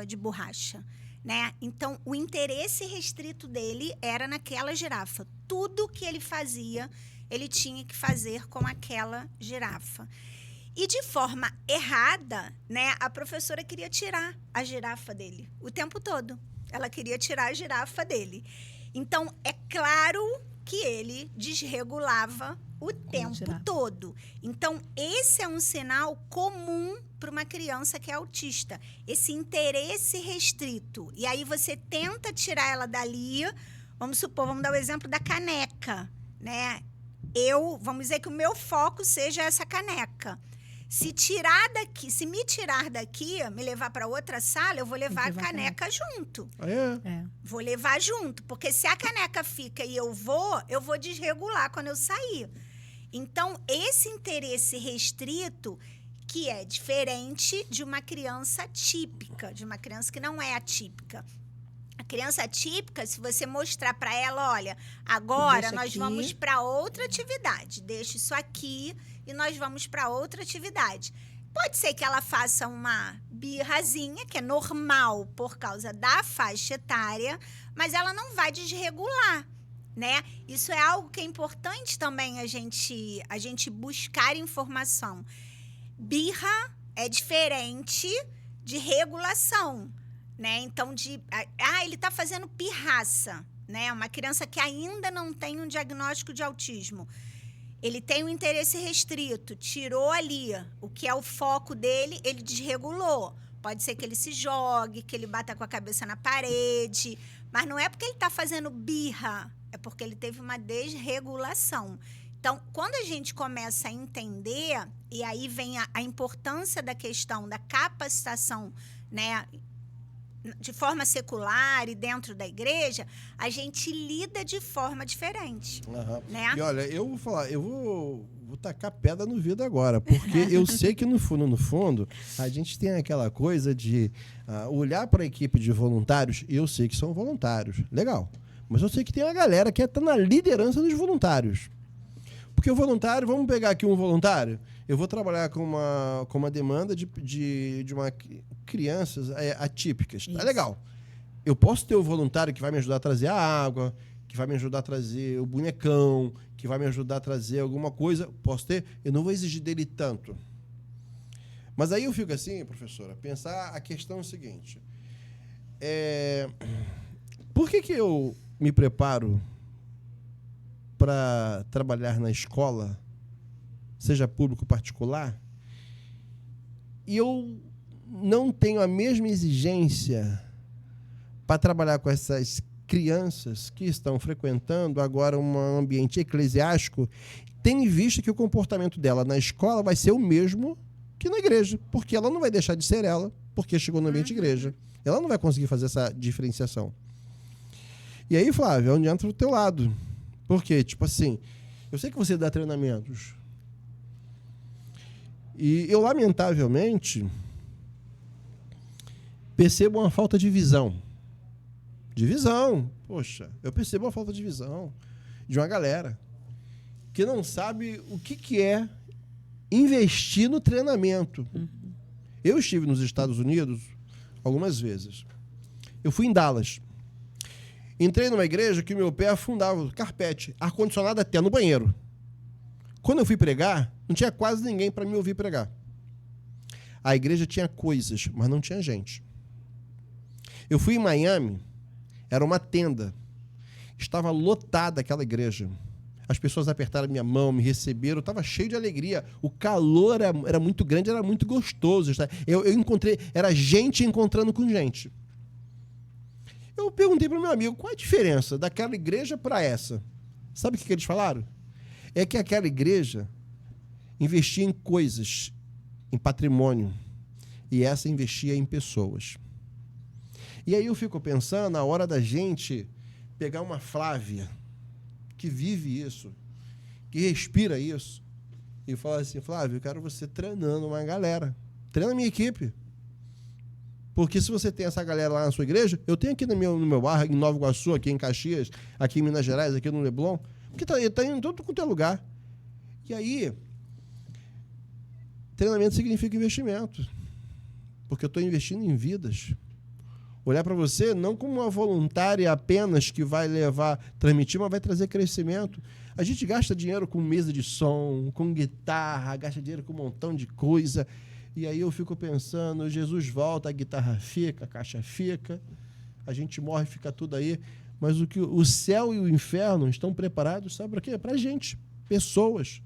de borracha, né? Então, o interesse restrito dele era naquela girafa. Tudo que ele fazia, ele tinha que fazer com aquela girafa. E de forma errada, né, a professora queria tirar a girafa dele o tempo todo. Ela queria tirar a girafa dele. Então, é claro que ele desregulava o tempo todo. Então, esse é um sinal comum para uma criança que é autista. Esse interesse restrito. E aí você tenta tirar ela dali. Vamos dar o exemplo da caneca, né? Vamos dizer que o meu foco seja essa caneca. Se me tirar daqui, me levar para outra sala, eu vou levar a caneca junto. Vou levar junto, porque se a caneca fica e eu vou desregular quando eu sair. Então, esse interesse restrito, que é diferente de uma criança típica, de uma criança que não é atípica. A criança atípica, se você mostrar para ela, olha, agora nós vamos para outra atividade, deixa isso aqui e nós vamos para outra atividade. Pode ser que ela faça uma birrazinha, que é normal por causa da faixa etária, mas ela não vai desregular, né? Isso é algo que é importante também a gente buscar informação. Birra é diferente de regulação, né? Então, ele está fazendo pirraça, né? Uma criança que ainda não tem um diagnóstico de autismo. Ele tem um interesse restrito, tirou ali o que é o foco dele, ele desregulou. Pode ser que ele se jogue, que ele bata com a cabeça na parede, mas não é porque ele está fazendo birra, é porque ele teve uma desregulação. Então, quando a gente começa a entender, e aí vem a importância da questão da capacitação, né, de forma secular e dentro da igreja, a gente lida de forma diferente. Né? E olha, eu vou falar, eu vou tacar pedra no vidro agora, porque eu sei que no fundo, a gente tem aquela coisa de olhar para a equipe de voluntários, e eu sei que são voluntários, legal, mas eu sei que tem uma galera que está na liderança dos voluntários. Porque o voluntário, vamos pegar aqui um voluntário, eu vou trabalhar com uma demanda de uma crianças atípicas. Tá legal. Eu posso ter o voluntário que vai me ajudar a trazer a água, que vai me ajudar a trazer o bonecão, que vai me ajudar a trazer alguma coisa. Posso ter? Eu não vou exigir dele tanto. Mas aí eu fico assim, professora, pensar a questão seguinte. Por que eu me preparo para trabalhar na escola, seja público ou particular, e eu não tenho a mesma exigência para trabalhar com essas crianças que estão frequentando agora um ambiente eclesiástico, tendo em vista que o comportamento dela na escola vai ser o mesmo que na igreja, porque ela não vai deixar de ser ela, porque chegou no ambiente de igreja. Ela não vai conseguir fazer essa diferenciação. E aí, Flávio, é onde entra o teu lado. Porque, tipo assim, eu sei que você dá treinamentos. E eu, lamentavelmente, percebo uma falta de visão. De visão. Poxa, eu percebo uma falta de visão de uma galera que não sabe o que é investir no treinamento. Eu estive nos Estados Unidos algumas vezes. Eu fui em Dallas. Entrei numa igreja que meu pé afundava, carpete, ar-condicionado até no banheiro. Quando eu fui pregar, não tinha quase ninguém para me ouvir pregar. A igreja tinha coisas, mas não tinha gente. Eu fui em Miami, era uma tenda. Estava lotada aquela igreja. As pessoas apertaram minha mão, me receberam, eu estava cheio de alegria. O calor era muito grande, era muito gostoso. Eu encontrei, era gente encontrando com gente. Eu perguntei para o meu amigo, qual a diferença daquela igreja para essa? Sabe o que eles falaram? É que aquela igreja investia em coisas, em patrimônio, e essa investia em pessoas. E aí eu fico pensando, na hora da gente pegar uma Flávia, que vive isso, que respira isso, e falar assim, Flávio, eu quero você treinando uma galera. Treina a minha equipe. Porque se você tem essa galera lá na sua igreja, eu tenho aqui no meu bairro, em Nova Iguaçu, aqui em Caxias, aqui em Minas Gerais, aqui no Leblon, porque tá em todo quanto é lugar. E aí, treinamento significa investimento. Porque eu estou investindo em vidas. Olhar para você não como uma voluntária apenas que vai transmitir, mas vai trazer crescimento. A gente gasta dinheiro com mesa de som, com guitarra, gasta dinheiro com um montão de coisa. E aí eu fico pensando, Jesus volta, a guitarra fica, a caixa fica, a gente morre, fica tudo aí. Mas o céu e o inferno estão preparados, sabe para quê? Para a gente, pessoas.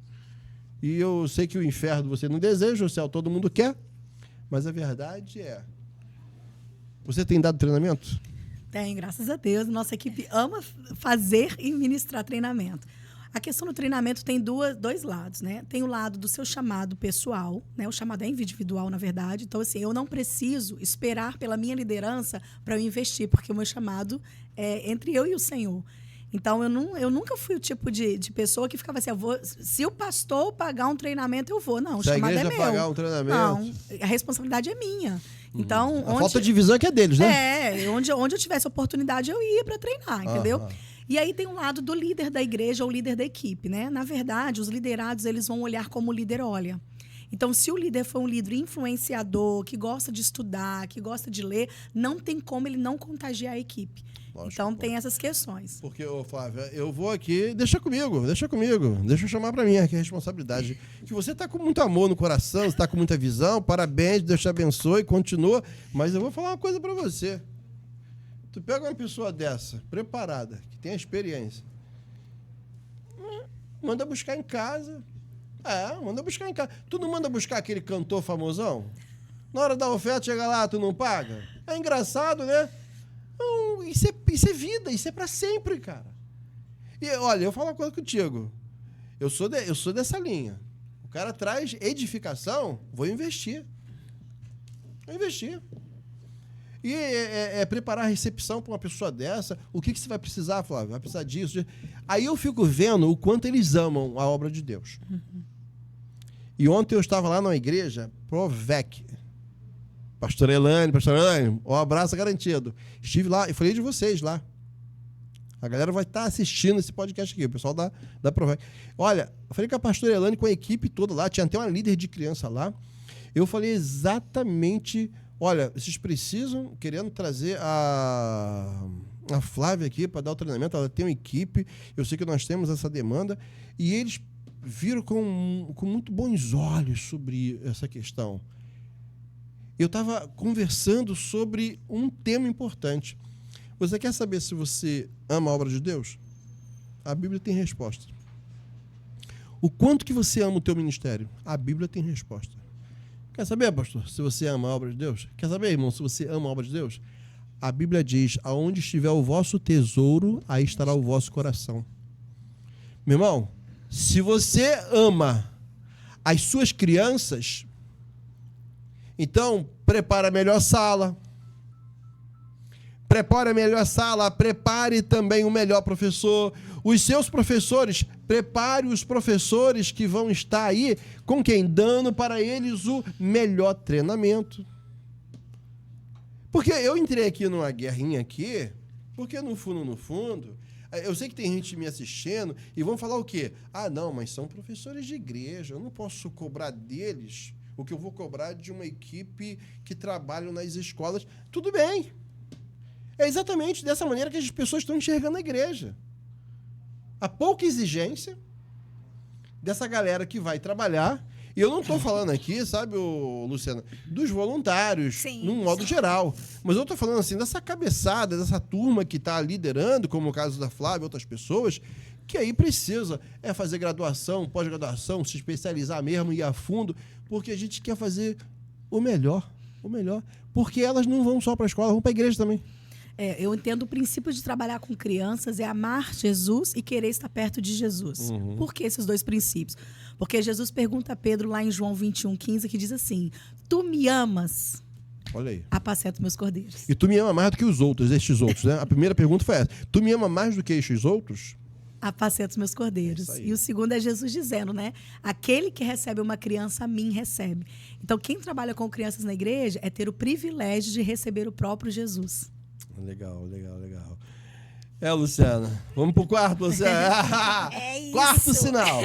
E eu sei que o inferno você não deseja, o céu todo mundo quer, mas a verdade é... Você tem dado treinamento? Tem, graças a Deus. Nossa equipe ama fazer e ministrar treinamento. A questão do treinamento tem dois lados, né? Tem o lado do seu chamado pessoal, né? O chamado é individual, na verdade. Então, assim, eu não preciso esperar pela minha liderança para eu investir, porque o meu chamado é entre eu e o Senhor. Então, eu nunca fui o tipo de pessoa que ficava assim, se o pastor pagar um treinamento, eu vou. Não, o chamado é meu. Pagar um treinamento. Não, a responsabilidade é minha. Então, a falta de visão é que é deles, né? Onde eu tivesse oportunidade, eu ia para treinar, entendeu? E aí tem um lado do líder da igreja ou líder da equipe, né? Na verdade, os liderados, eles vão olhar como o líder olha. Então, se o líder for um líder influenciador, que gosta de estudar, que gosta de ler, não tem como ele não contagiar a equipe. Lógico, então, tem essas questões. Porque, Flávia, eu vou aqui... Deixa comigo. Deixa eu chamar para mim aqui a responsabilidade. Que você está com muito amor no coração, você está com muita visão, parabéns, Deus te abençoe, continua. Mas eu vou falar uma coisa para você. Tu pega uma pessoa dessa, preparada, que tem a experiência, manda buscar em casa. Manda buscar em casa. Tu não manda buscar aquele cantor famosão? Na hora da oferta, chega lá, tu não paga? É engraçado, né? Não, isso é vida, isso é para sempre, cara. E, olha, eu falo uma coisa contigo. Eu sou dessa linha. O cara traz edificação, vou investir. Vou investir. E preparar a recepção para uma pessoa dessa. O que você vai precisar, Flávio? Vai precisar disso. Aí eu fico vendo o quanto eles amam a obra de Deus. E ontem eu estava lá na igreja, Provec. Pastor Elane, um abraço garantido. Estive lá e falei de vocês lá. A galera vai estar assistindo esse podcast aqui, o pessoal da Provec. Olha, eu falei com a pastora Elane, com a equipe toda lá, tinha até uma líder de criança lá. Eu falei exatamente, olha, vocês precisam, querendo trazer a Flávia aqui para dar o treinamento, ela tem uma equipe, eu sei que nós temos essa demanda, e eles viram com muito bons olhos sobre essa questão. Eu estava conversando sobre um tema importante. Você quer saber se você ama a obra de Deus? A Bíblia tem resposta. O quanto que você ama o teu ministério? A Bíblia tem resposta. Quer saber, pastor, se você ama a obra de Deus? Quer saber, irmão, se você ama a obra de Deus? A Bíblia diz, aonde estiver o vosso tesouro, aí estará o vosso coração. Meu irmão, se você ama as suas crianças, então prepara a melhor sala, prepare também o melhor professor. Os seus professores, prepare os professores que vão estar aí com quem? Dando para eles o melhor treinamento. Porque eu entrei aqui numa guerrinha aqui, porque no fundo, eu sei que tem gente me assistindo e vão falar o quê? Ah, não, mas são professores de igreja, eu não posso cobrar deles o que eu vou cobrar de uma equipe que trabalha nas escolas. Tudo bem. É exatamente dessa maneira que as pessoas estão enxergando a igreja. Há pouca exigência dessa galera que vai trabalhar. E eu não estou falando aqui, sabe, Luciana, dos voluntários, num modo geral. Mas eu estou falando assim, dessa cabeçada, dessa turma que está liderando, como o caso da Flávia e outras pessoas, que aí precisa fazer graduação, pós-graduação, se especializar mesmo, ir a fundo, porque a gente quer fazer o melhor. Porque elas não vão só para a escola, vão para a igreja também. Eu entendo o princípio de trabalhar com crianças é amar Jesus e querer estar perto de Jesus. Por que esses dois princípios? Porque Jesus pergunta a Pedro lá em João 21:15, que diz assim, tu me amas? Olha aí. Apacento meus cordeiros. E tu me ama mais do que os outros, estes outros, né? A primeira pergunta foi essa. Tu me ama mais do que estes outros? Apacento os meus cordeiros. E o segundo é Jesus dizendo, né? Aquele que recebe uma criança, a mim recebe. Então, quem trabalha com crianças na igreja é ter o privilégio de receber o próprio Jesus. Legal. Luciana, vamos pro quarto, Luciana. É isso. Quarto sinal.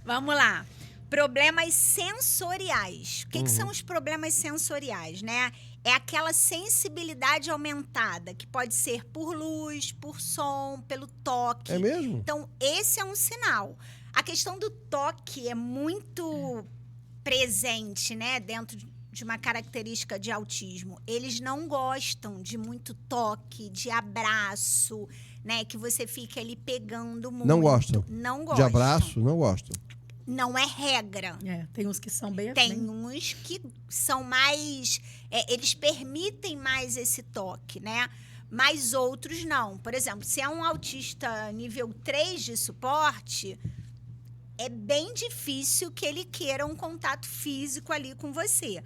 Vamos lá. Problemas sensoriais. O que são os problemas sensoriais, né? É aquela sensibilidade aumentada, que pode ser por luz, por som, pelo toque. É mesmo? Então, esse é um sinal. A questão do toque é muito presente, né? Dentro de uma característica de autismo. Eles não gostam de muito toque, de abraço, né? Que você fique ali pegando muito. Não gostam? Não gostam. De abraço? Não gostam. Não é regra. Tem uns que são bem... Tem uns que são mais... eles permitem mais esse toque, né? Mas outros não. Por exemplo, se é um autista nível 3 de suporte, é bem difícil que ele queira um contato físico ali com você.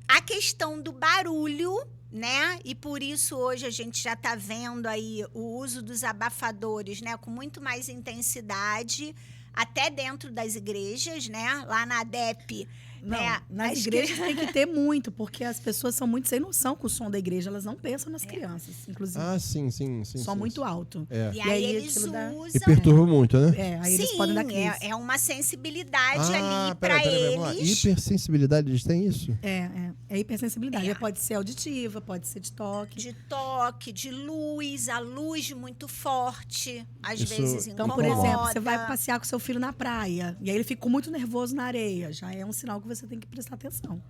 A questão do barulho, né? E por isso hoje a gente já está vendo aí o uso dos abafadores, né? Com muito mais intensidade, até dentro das igrejas, né? Lá na ADEP, Não, né? nas igrejas tem que ter muito, porque as pessoas são muito sem noção com o som da igreja, elas não pensam nas crianças, inclusive. Ah, sim. Som muito alto. E aí eles usam... E perturba muito, né? Aí eles podem dar crise. É uma sensibilidade ali para eles. Vamos lá. Hipersensibilidade, eles têm isso? É hipersensibilidade. Pode ser auditiva, pode ser de toque. De toque, de luz, a luz muito forte, às Isso, vezes Então, incomoda. por exemplo, você vai passear com seu filho na praia, e aí ele fica muito nervoso na areia. Já é um sinal que você tem que prestar atenção.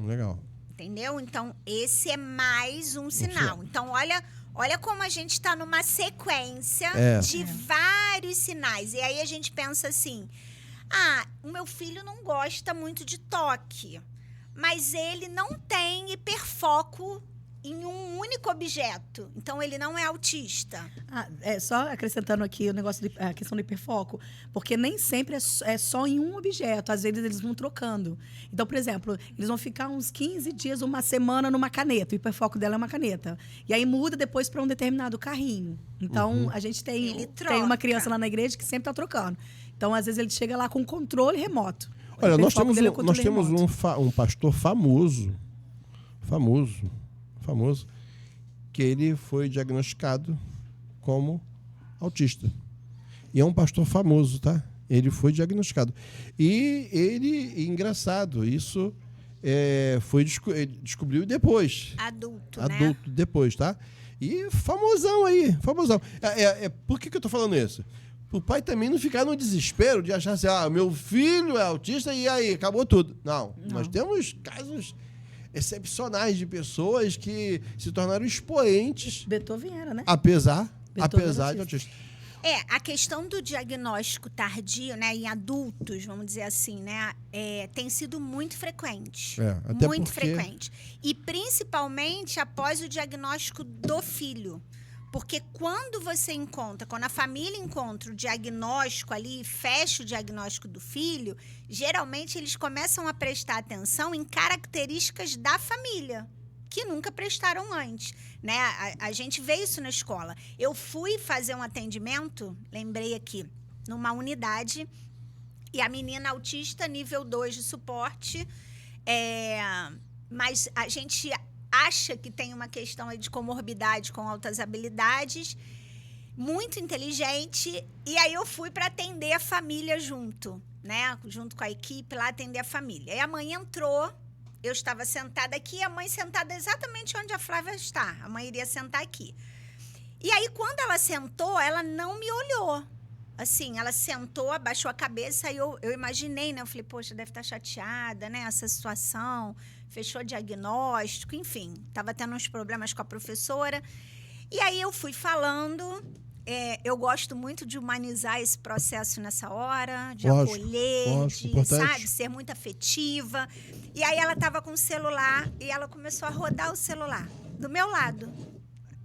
Legal. Entendeu? Então, esse é mais um sinal. Então, olha como a gente está numa sequência de vários sinais. E aí a gente pensa assim, o meu filho não gosta muito de toque, mas ele não tem hiperfoco em um único objeto. Então, ele não é autista. Só acrescentando aqui o negócio a questão do hiperfoco, porque nem sempre é só em um objeto, às vezes eles vão trocando. Então, por exemplo, eles vão ficar uns 15 dias, uma semana numa caneta, o hiperfoco dela é uma caneta. E aí muda depois para um determinado carrinho. Então, a gente tem uma criança lá na igreja que sempre está trocando. Então, às vezes ele chega lá com controle remoto. Olha, nós temos um pastor famoso, que ele foi diagnosticado como autista. E é um pastor famoso, tá? Ele foi diagnosticado. E ele, engraçado, isso descobriu depois. Adulto, depois, tá? E famosão aí, famosão. Por que eu tô falando isso? O pai também não ficar no desespero de achar assim, meu filho é autista e aí, acabou tudo. Não. Nós temos casos excepcionais de pessoas que se tornaram expoentes. Beethoven era, né? Apesar de autista. A questão do diagnóstico tardio, né, em adultos, vamos dizer assim, né, tem sido muito frequente. Muito frequente. E principalmente após o diagnóstico do filho. Porque quando a família encontra o diagnóstico ali, fecha o diagnóstico do filho, geralmente eles começam a prestar atenção em características da família, que nunca prestaram antes, né? A gente vê isso na escola. Eu fui fazer um atendimento, lembrei aqui, numa unidade, e a menina autista, nível 2 de suporte, mas a gente acha que tem uma questão aí de comorbidade com altas habilidades, muito inteligente, e aí eu fui para atender a família junto, né? Junto com a equipe lá, atender a família. E a mãe entrou, eu estava sentada aqui, e a mãe sentada exatamente onde a Flávia está. A mãe iria sentar aqui. E aí, quando ela sentou, ela não me olhou. Assim, ela sentou, abaixou a cabeça, e eu imaginei, né? Eu falei, poxa, deve estar chateada, né? Essa situação, fechou diagnóstico, enfim. Estava tendo uns problemas com a professora. E aí, eu fui falando. Eu gosto muito de humanizar esse processo nessa hora, de acolher, sabe, ser muito afetiva. E aí, ela estava com o celular e ela começou a rodar o celular do meu lado.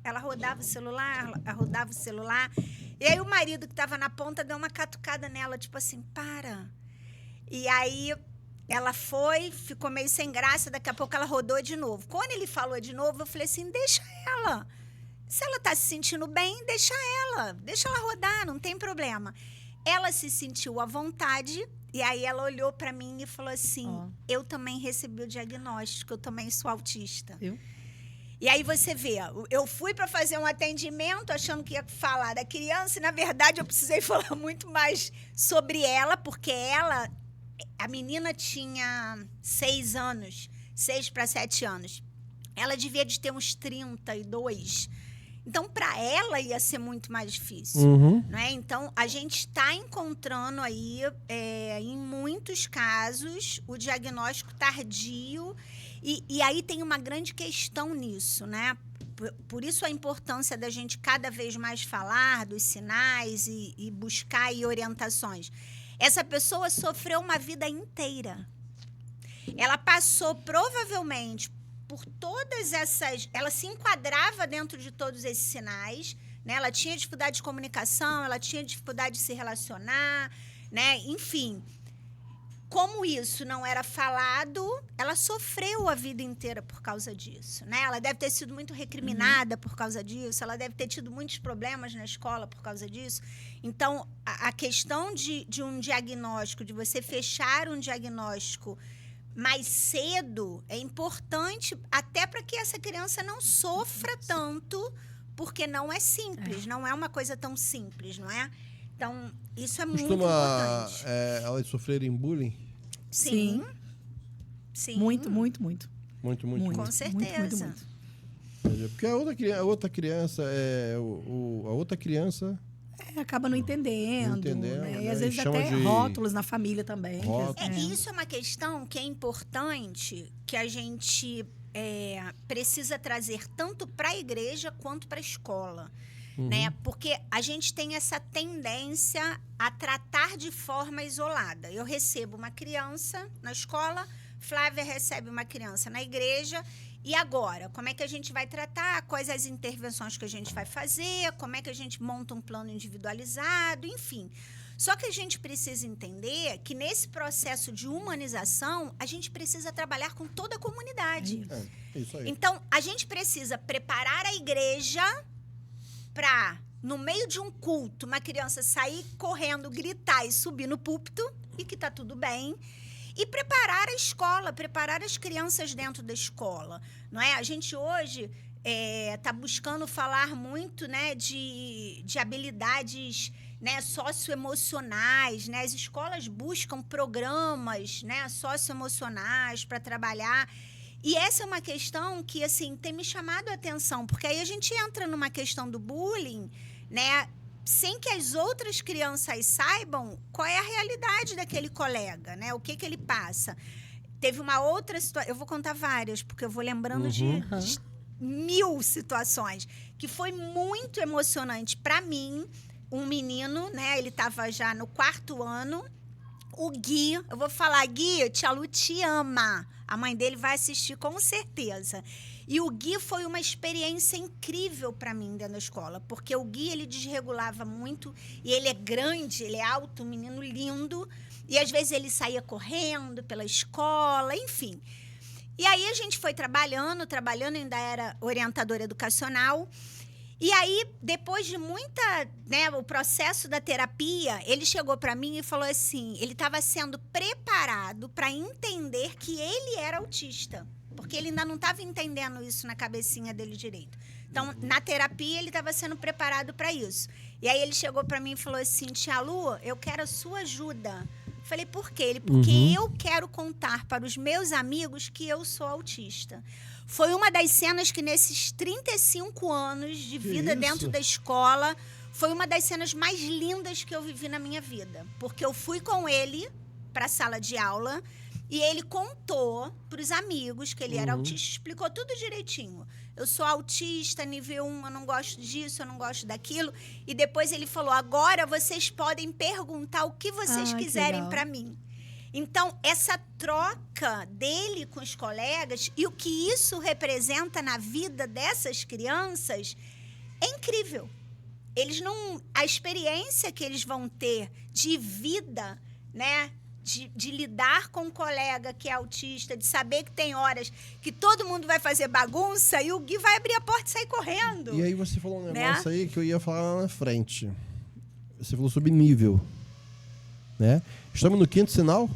Ela rodava o celular, E aí o marido que estava na ponta deu uma catucada nela, tipo assim, para. E aí ela ficou meio sem graça, daqui a pouco ela rodou de novo. Quando ele falou de novo, eu falei assim, deixa ela. Se ela está se sentindo bem, deixa ela rodar, não tem problema. Ela se sentiu à vontade, e aí ela olhou para mim e falou assim, eu também recebi o diagnóstico, eu também sou autista. E aí você vê, eu fui para fazer um atendimento achando que ia falar da criança e, na verdade, eu precisei falar muito mais sobre ela, porque a menina tinha 6 anos, 6 para 7 anos. Ela devia de ter uns 32. Então, para ela ia ser muito mais difícil. Né? Então, a gente está encontrando aí, em muitos casos, o diagnóstico tardio. E aí tem uma grande questão nisso, né? Por isso a importância da gente cada vez mais falar dos sinais e buscar aí orientações. Essa pessoa sofreu uma vida inteira. Ela passou provavelmente por todas essas... Ela se enquadrava dentro de todos esses sinais, né? Ela tinha dificuldade de comunicação, ela tinha dificuldade de se relacionar, né? Enfim... Como isso não era falado, ela sofreu a vida inteira por causa disso, né? Ela deve ter sido muito recriminada por causa disso, ela deve ter tido muitos problemas na escola por causa disso. Então, a questão de um diagnóstico, de você fechar um diagnóstico mais cedo, é importante até para que essa criança não sofra tanto, porque não é simples, não é uma coisa tão simples, não é? Então, isso é muito importante. Elas sofrerem bullying? Sim. Muito. Com certeza. Porque a outra criança, acaba não entendendo, né? E às vezes até rótulos na família também. Isso é uma questão que é importante, que a gente precisa trazer tanto para a igreja quanto para a escola. Né? Porque a gente tem essa tendência a tratar de forma isolada. Eu recebo uma criança na escola, Flávia recebe uma criança na igreja, E agora? Como é que a gente vai tratar? Quais as intervenções que a gente vai fazer? Como é que a gente monta um plano individualizado? Enfim. Só que a gente precisa entender que nesse processo de humanização, a gente precisa trabalhar com toda a comunidade. Isso aí. Então, a gente precisa preparar a igreja para, no meio de um culto, uma criança sair correndo, gritar e subir no púlpito, e que está tudo bem. E preparar a escola, preparar as crianças dentro da escola. Não é? A gente hoje está buscando falar muito, né, de habilidades, né, socioemocionais. Né? As escolas buscam programas, né, socioemocionais para trabalhar. E essa é uma questão que assim, tem me chamado a atenção, porque aí a gente entra numa questão do bullying, né, sem que as outras crianças saibam qual é a realidade daquele colega, né? O que ele passa. Teve uma outra situação, eu vou contar várias, porque eu vou lembrando de 1000 situações, que foi muito emocionante para mim. Um menino, né? Ele estava já no 4º ano. O Gui, eu vou falar, Gui, tia Lu te ama. A mãe dele vai assistir com certeza. E o Gui foi uma experiência incrível para mim dentro da escola, porque o Gui, ele desregulava muito, e ele é grande, ele é alto, um menino lindo, e às vezes ele saía correndo pela escola, enfim. E aí a gente foi trabalhando, ainda era orientadora educacional, e aí, depois de muita, né, o processo da terapia, ele chegou para mim e falou assim, ele estava sendo preparado para entender que ele era autista, porque ele ainda não estava entendendo isso na cabecinha dele direito. Então, na terapia, ele estava sendo preparado para isso. E aí, ele chegou para mim e falou assim, tia Lu, eu quero a sua ajuda. Falei, por quê? Ele, porque eu quero contar para os meus amigos que eu sou autista. Foi uma das cenas que, nesses 35 anos de vida dentro da escola, foi uma das cenas mais lindas que eu vivi na minha vida. Porque eu fui com ele para a sala de aula e ele contou para os amigos que ele era autista, explicou tudo direitinho. Eu sou autista, nível 1, eu não gosto disso, eu não gosto daquilo. E depois ele falou, agora vocês podem perguntar o que vocês quiserem para mim. Então, essa troca dele com os colegas e o que isso representa na vida dessas crianças é incrível. Eles não, a experiência que eles vão ter de vida, né, de lidar com um colega que é autista, de saber que tem horas que todo mundo vai fazer bagunça e o Gui vai abrir a porta e sair correndo. E aí você falou um negócio aí que eu ia falar lá na frente. Você falou sobre nível, né? Estamos no 5º sinal?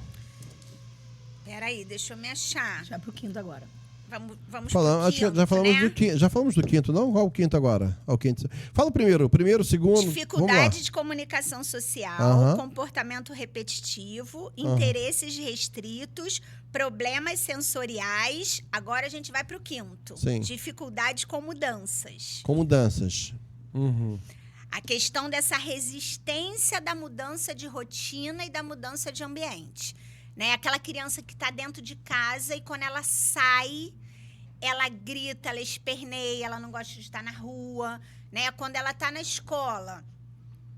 Peraí, deixa eu me achar. Já pro 5º agora. Vamos Falando, acho que já falamos, né? Já falamos do 5º, não? Qual o 5º agora? O 5º. Fala o primeiro, segundo. Dificuldade de comunicação social, comportamento repetitivo, interesses restritos, problemas sensoriais. Agora a gente vai para o 5º. Sim. Dificuldade com mudanças. Com mudanças. A questão dessa resistência da mudança de rotina e da mudança de ambiente. Né? Aquela criança que está dentro de casa e quando ela sai, ela grita, ela esperneia, ela não gosta de estar na rua. Né? Quando ela está na escola,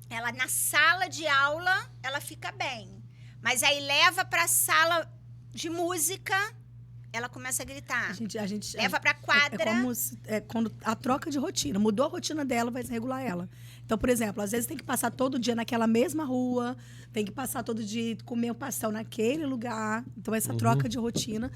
ela na sala de aula, ela fica bem. Mas aí leva para a sala de música, ela começa a gritar. A gente leva para a quadra. Quando a troca de rotina. Mudou a rotina dela, vai desregular ela. Então, por exemplo, às vezes tem que passar todo dia naquela mesma rua, tem que passar todo dia comer um pastel naquele lugar. Então, essa troca de rotina,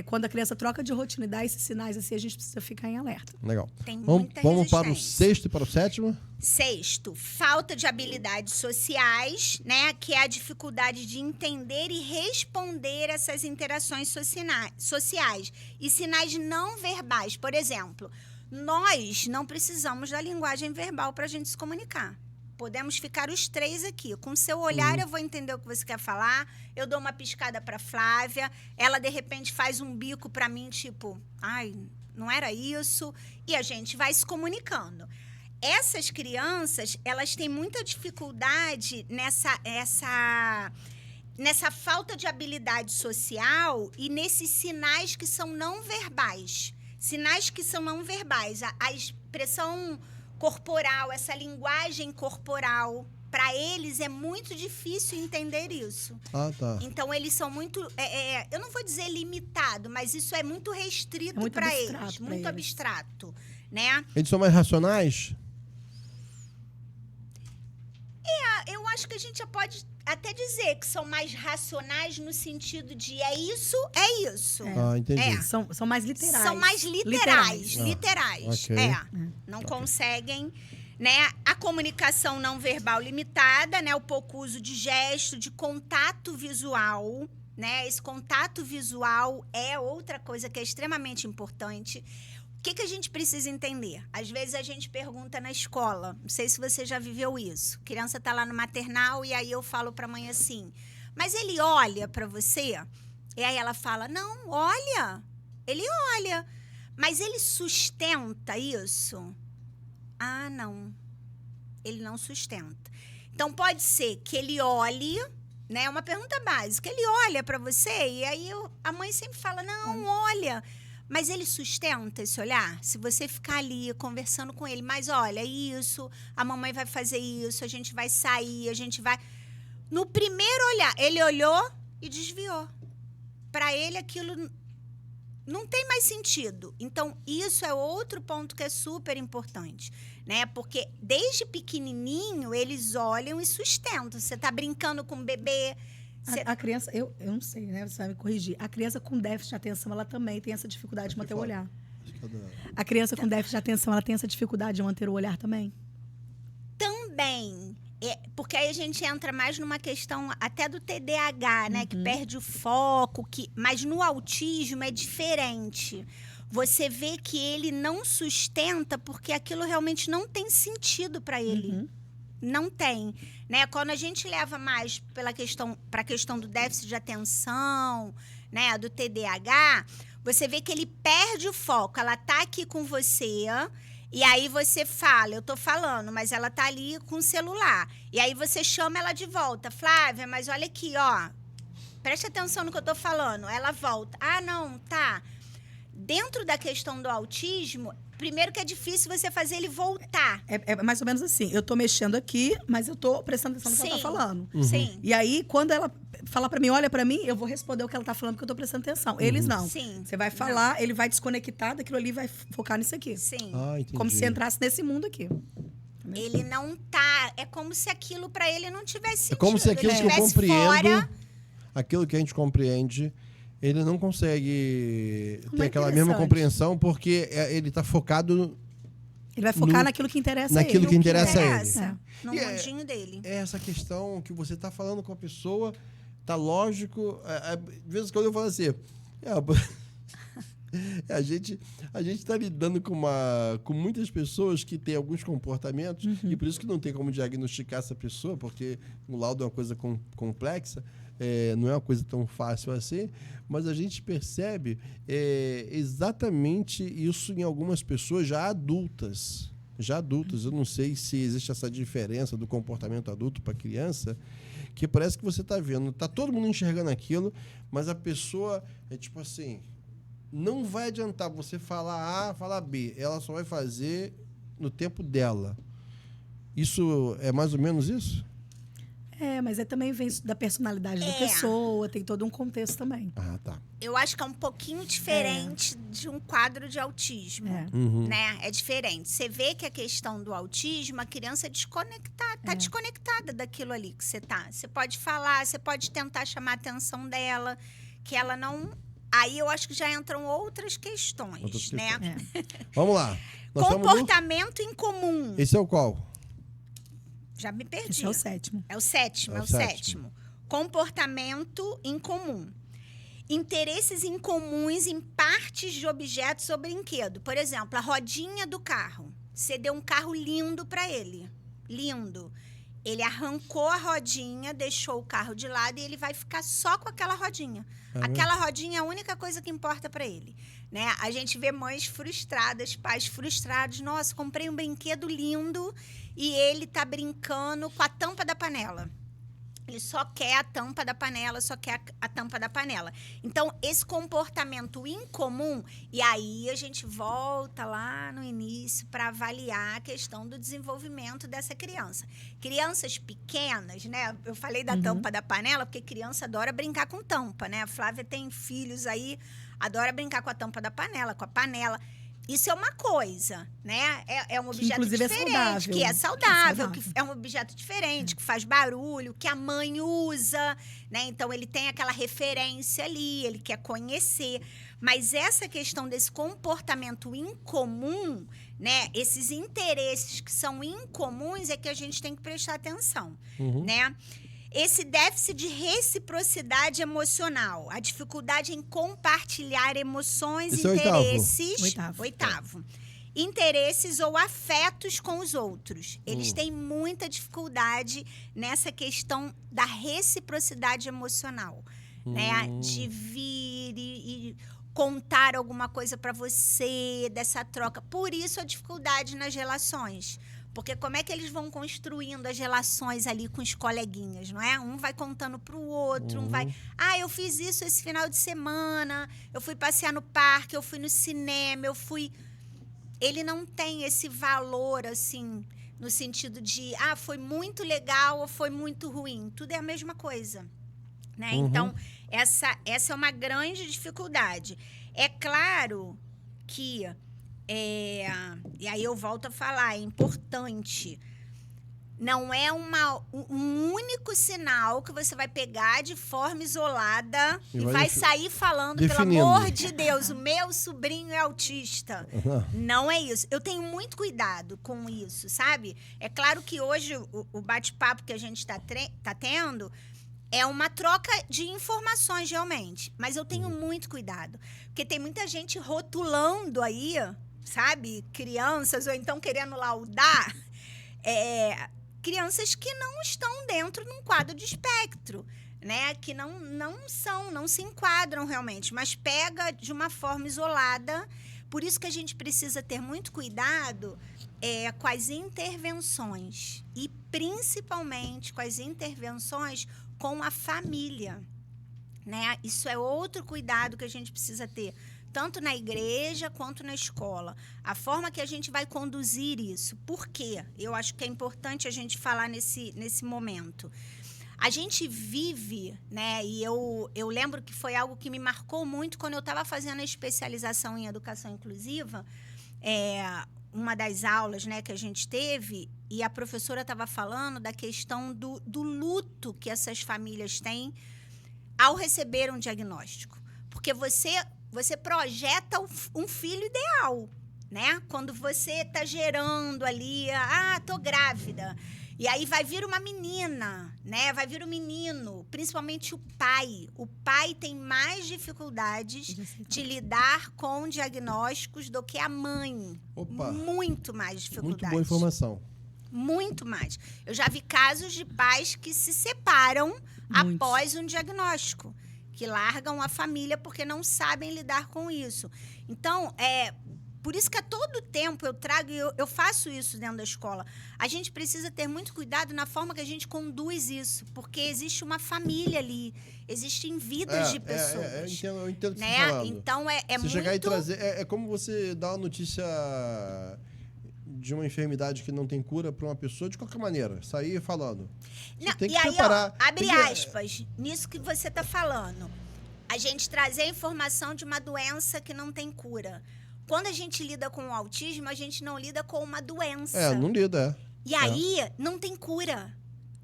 quando a criança troca de rotina e dá esses sinais assim, a gente precisa ficar em alerta. Legal. Tem muita vamos para o 6º e para o 7º? 6º, falta de habilidades sociais, né? Que é a dificuldade de entender e responder essas interações sociais. E sinais não verbais. Por exemplo, nós não precisamos da linguagem verbal para a gente se comunicar. Podemos ficar os 3 aqui. Com o seu olhar, eu vou entender o que você quer falar. Eu dou uma piscada para Flávia. Ela, de repente, faz um bico para mim, tipo... Ai, não era isso. E a gente vai se comunicando. Essas crianças, elas têm muita dificuldade nessa falta de habilidade social e nesses sinais que são não verbais. Sinais que são não verbais. A expressão corporal, essa linguagem corporal, para eles é muito difícil entender isso. Ah, tá. Então, eles são muito, eu não vou dizer limitado, mas isso é muito restrito para eles, muito abstrato, né? Eles são mais racionais? Eu acho que a gente já pode até dizer que são mais racionais no sentido de é isso. Ah, entendi. São mais literais. São mais literais. Okay. Não conseguem, né? A comunicação não verbal limitada, né? O pouco uso de gesto, de contato visual, né? Esse contato visual é outra coisa que é extremamente importante. O que a gente precisa entender? Às vezes a gente pergunta na escola, não sei se você já viveu isso. A criança está lá no maternal e aí eu falo para a mãe assim, mas ele olha para você? E aí ela fala, não, olha, ele olha. Mas ele sustenta isso? Ah, não, ele não sustenta. Então pode ser que ele olhe, né? É uma pergunta básica, ele olha para você e aí a mãe sempre fala, não, olha. Mas ele sustenta esse olhar? Se você ficar ali conversando com ele, mas olha, isso, a mamãe vai fazer isso, a gente vai sair, a gente vai... No primeiro olhar, ele olhou e desviou. Para ele, aquilo não tem mais sentido. Então, isso é outro ponto que é super importante, né? Porque desde pequenininho, eles olham e sustentam. Você está brincando com o bebê... A criança, eu não sei, né? Você vai me corrigir. A criança com déficit de atenção, ela também tem essa dificuldade de manter o olhar. A criança com déficit de atenção, ela tem essa dificuldade de manter o olhar também? Também. Porque aí a gente entra mais numa questão até do TDAH, né? Que perde o foco. Mas no autismo é diferente. Você vê que ele não sustenta porque aquilo realmente não tem sentido para ele. Não tem, né? Quando a gente leva mais para a questão do déficit de atenção, né, do TDAH, você vê que ele perde o foco. Ela tá aqui com você e aí você fala, eu tô falando, mas ela tá ali com o celular. E aí você chama ela de volta, Flávia, mas olha aqui, ó, preste atenção no que eu tô falando. Ela volta, ah, não, tá. Dentro da questão do autismo, primeiro que é difícil você fazer ele voltar. É mais ou menos assim. Eu tô mexendo aqui, mas eu tô prestando atenção no que ela tá falando. Sim. E aí, quando ela fala pra mim, olha pra mim, eu vou responder o que ela tá falando, porque eu tô prestando atenção. Eles não. Sim. Você vai falar, ele vai desconectar daquilo ali e vai focar nisso aqui. Sim. Ah, entendi. Como se entrasse nesse mundo aqui. Ele não tá... É como se aquilo pra ele não tivesse sentido. É como se aquilo que eu compreendo, aquilo que a gente compreende... Ele não consegue ter aquela mesma compreensão porque ele está focado... Ele vai focar naquilo que interessa a ele. Naquilo que interessa a ele. No mundinho dele. É essa questão que você está falando com a pessoa, tá lógico... Às vezes quando eu falo assim... A gente está lidando com muitas pessoas que têm alguns comportamentos e por isso que não tem como diagnosticar essa pessoa, porque o laudo é uma coisa complexa, não é uma coisa tão fácil assim, mas a gente percebe exatamente isso em algumas pessoas já adultas. Eu não sei se existe essa diferença do comportamento adulto para criança, que parece que você está vendo, está todo mundo enxergando aquilo, mas a pessoa é tipo assim... Não vai adiantar você falar A, falar B. Ela só vai fazer no tempo dela. Isso é mais ou menos isso? Mas também vem da personalidade da pessoa, tem todo um contexto também. Ah, tá. Eu acho que é um pouquinho diferente de um quadro de autismo, né? É diferente. Você vê que a questão do autismo, a criança é desconectada, tá desconectada daquilo ali que você tá. Você pode falar, você pode tentar chamar a atenção dela, que ela não... Aí eu acho que já entram outras questões, né? Vamos lá. Comportamento incomum. Esse é o qual? Já me perdi. Esse é o sétimo. É o sétimo. Comportamento incomum. Interesses incomuns em partes de objetos ou brinquedo. Por exemplo, a rodinha do carro. Você deu um carro lindo para ele. Lindo. Ele arrancou a rodinha, deixou o carro de lado e ele vai ficar só com aquela rodinha. Aquela rodinha é a única coisa que importa para ele, né? A gente vê mães frustradas, pais frustrados. Nossa, comprei um brinquedo lindo e ele tá brincando com a tampa da panela. Ele só quer a tampa da panela, só quer a tampa da panela. Então, esse comportamento incomum, e aí a gente volta lá no início para avaliar a questão do desenvolvimento dessa criança. Crianças pequenas, né? Eu falei da tampa da panela, porque criança adora brincar com tampa, né? A Flávia tem filhos aí, adora brincar com a tampa da panela, com a panela. Isso é uma coisa, né? É um objeto diferente, que é saudável, que é um objeto diferente, que faz barulho, que a mãe usa, né? Então, ele tem aquela referência ali, ele quer conhecer. Mas essa questão desse comportamento incomum, né? Esses interesses que são incomuns é que a gente tem que prestar atenção, né? Esse déficit de reciprocidade emocional, a dificuldade em compartilhar emoções, interesses... Oitavo. Interesses ou afetos com os outros. Eles têm muita dificuldade nessa questão da reciprocidade emocional, né? De vir e contar alguma coisa para você, dessa troca. Por isso a dificuldade nas relações. Porque como é que eles vão construindo as relações ali com os coleguinhas, não é? Um vai contando para o outro, um vai... Ah, eu fiz isso esse final de semana, eu fui passear no parque, eu fui no cinema, eu fui... Ele não tem esse valor, assim, no sentido de... Ah, foi muito legal ou foi muito ruim. Tudo é a mesma coisa, né? Então, essa é uma grande dificuldade. É claro que... e aí eu volto a falar, é importante. Não é um único sinal que você vai pegar de forma isolada e vai sair falando, definindo. Pelo amor de Deus, o meu sobrinho é autista. Não é isso. Eu tenho muito cuidado com isso, sabe? É claro que hoje o bate-papo que a gente tá tendo é uma troca de informações, realmente. Mas eu tenho muito cuidado. Porque tem muita gente rotulando aí, sabe, crianças, ou então querendo laudar, crianças que não estão dentro de um quadro de espectro, né? Que não se enquadram realmente, mas pega de uma forma isolada. Por isso que a gente precisa ter muito cuidado com as intervenções, e principalmente com as intervenções com a família, né? Isso é outro cuidado que a gente precisa ter, tanto na igreja quanto na escola. A forma que a gente vai conduzir isso. Por quê? Eu acho que é importante a gente falar nesse momento. A gente vive, né? E eu lembro que foi algo que me marcou muito quando eu estava fazendo a especialização em educação inclusiva. Uma das aulas, né, que a gente teve, e a professora estava falando da questão do luto que essas famílias têm ao receber um diagnóstico. Porque você projeta um filho ideal, né? Quando você está gerando ali, tô grávida. E aí vai vir uma menina, né? Vai vir um menino, principalmente o pai. O pai tem mais dificuldades de lidar com diagnósticos do que a mãe. Opa. Muito mais dificuldades. Muito boa informação. Muito mais. Eu já vi casos de pais que se separam após um diagnóstico, que largam a família porque não sabem lidar com isso. Então, por isso que a todo tempo eu trago, eu faço isso dentro da escola. A gente precisa ter muito cuidado na forma que a gente conduz isso, porque existe uma família ali, existem vidas de pessoas. Eu entendo o que né? você está falando. Então, você muito... chegar e trazer... É como você dar uma notícia de uma enfermidade que não tem cura para uma pessoa de qualquer maneira. Sair falando. Você tem que aí, preparar. Abre aspas, nisso que você está falando. A gente trazer a informação de uma doença que não tem cura. Quando a gente lida com o autismo, a gente não lida com uma doença. Não lida, E aí, não tem cura.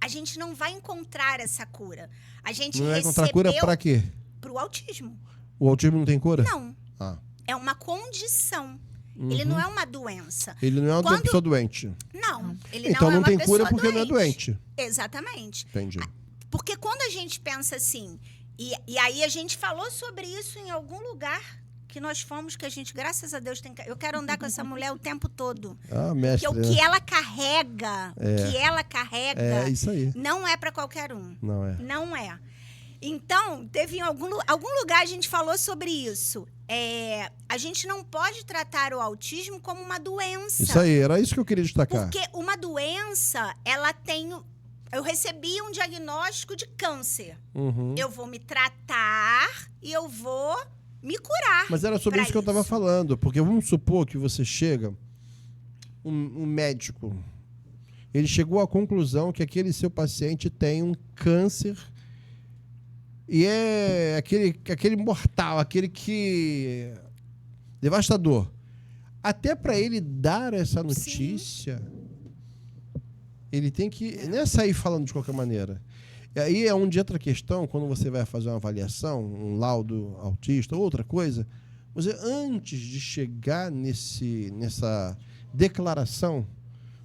A gente não vai encontrar essa cura. A gente não vai encontrar cura para quê? Para o autismo. O autismo não tem cura? Não. É uma condição. Ele não é uma doença. Ele não é uma pessoa doente. Não. Ele então não tem cura porque não é doente. Exatamente. Entendi. Porque quando a gente pensa assim, e aí a gente falou sobre isso em algum lugar que nós fomos, que a gente, graças a Deus, eu quero andar com essa mulher o tempo todo. Mestre. Porque o que ela carrega, é isso aí. Não é para qualquer um. Não é. Então, teve em algum lugar a gente falou sobre isso. A gente não pode tratar o autismo como uma doença. Isso aí, era isso que eu queria destacar. Porque uma doença, ela tem eu recebi um diagnóstico de câncer. Uhum. Eu vou me tratar e eu vou me curar. Mas era sobre isso que eu estava falando. Porque vamos supor que você chega, um médico, ele chegou à conclusão que aquele seu paciente tem um câncer e é aquele mortal, aquele que... devastador. Até para ele dar essa notícia, ele tem que... não é sair falando de qualquer maneira. E aí é onde entra a questão, quando você vai fazer uma avaliação, um laudo autista, outra coisa, você, antes de chegar nessa declaração,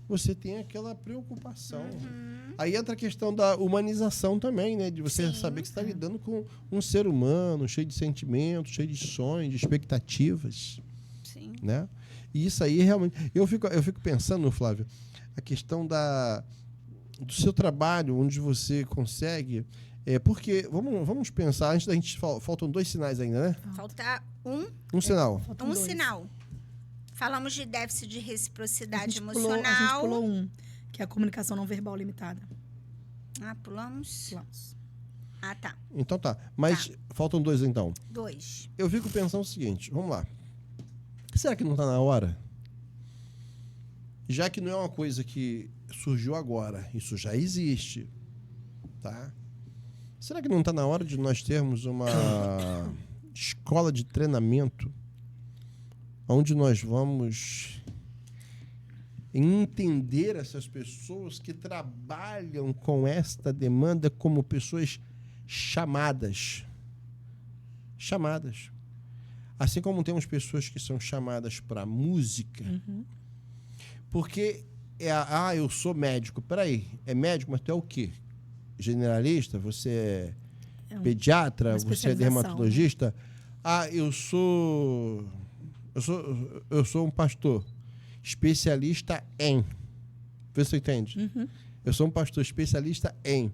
você tem aquela preocupação. Uhum. Aí entra a questão da humanização também, né? De você saber que você está lidando com um ser humano, cheio de sentimentos, cheio de sonhos, de expectativas. Sim. Né? E isso aí realmente... Eu fico pensando, Flávio, a questão do seu trabalho, onde você consegue... porque, vamos pensar, antes da gente... Faltam 2 sinais ainda, né? Falta Um sinal. um sinal. Falamos de déficit de reciprocidade a emocional. gente pulou um, que é a comunicação não verbal limitada. Pulamos? Pulamos. Tá. Então tá. Mas faltam 2, então. 2. Eu fico pensando o seguinte, vamos lá. Será que não está na hora? Já que não é uma coisa que surgiu agora, isso já existe, tá? Será que não está na hora de nós termos uma escola de treinamento onde nós vamos entender essas pessoas que trabalham com esta demanda como pessoas chamadas? Chamadas. Assim como temos pessoas que são chamadas para música, porque eu sou médico. Peraí, é médico, mas tu é o quê? Generalista? Você é pediatra? Você é dermatologista? Né? Eu sou um pastor especialista em... Vê se você entende. Eu sou um pastor especialista em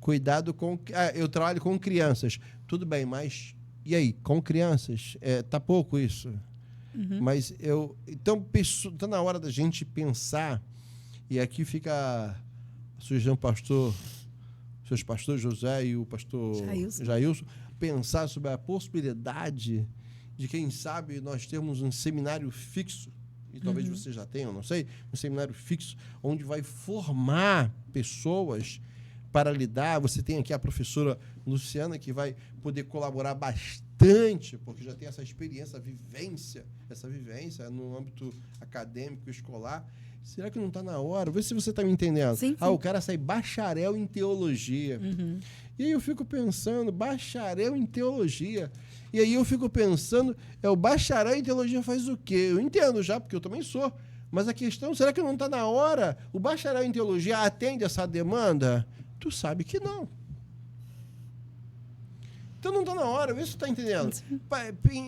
cuidado com... eu trabalho com crianças. Tudo bem, mas... E aí, com crianças? Tá pouco isso? Mas então, está na hora da gente pensar, e aqui fica surgindo seus pastores José e o pastor Jailson, pensar sobre a possibilidade de, quem sabe, nós termos um seminário fixo, e talvez você já tenha, não sei, um seminário fixo, onde vai formar pessoas para lidar. Você tem aqui a professora Luciana, que vai poder colaborar bastante, porque já tem essa experiência, essa vivência no âmbito acadêmico, escolar. Será que não está na hora? Vê se você está me entendendo. Sim. O cara sai bacharel em teologia. E aí eu fico pensando, bacharel em teologia. E aí eu fico pensando, o bacharel em teologia faz o quê? Eu entendo já, porque eu também sou. Mas a questão, será que não está na hora? O bacharel em teologia atende essa demanda? Tu sabe que não. Então não está na hora, vê se tu está entendendo.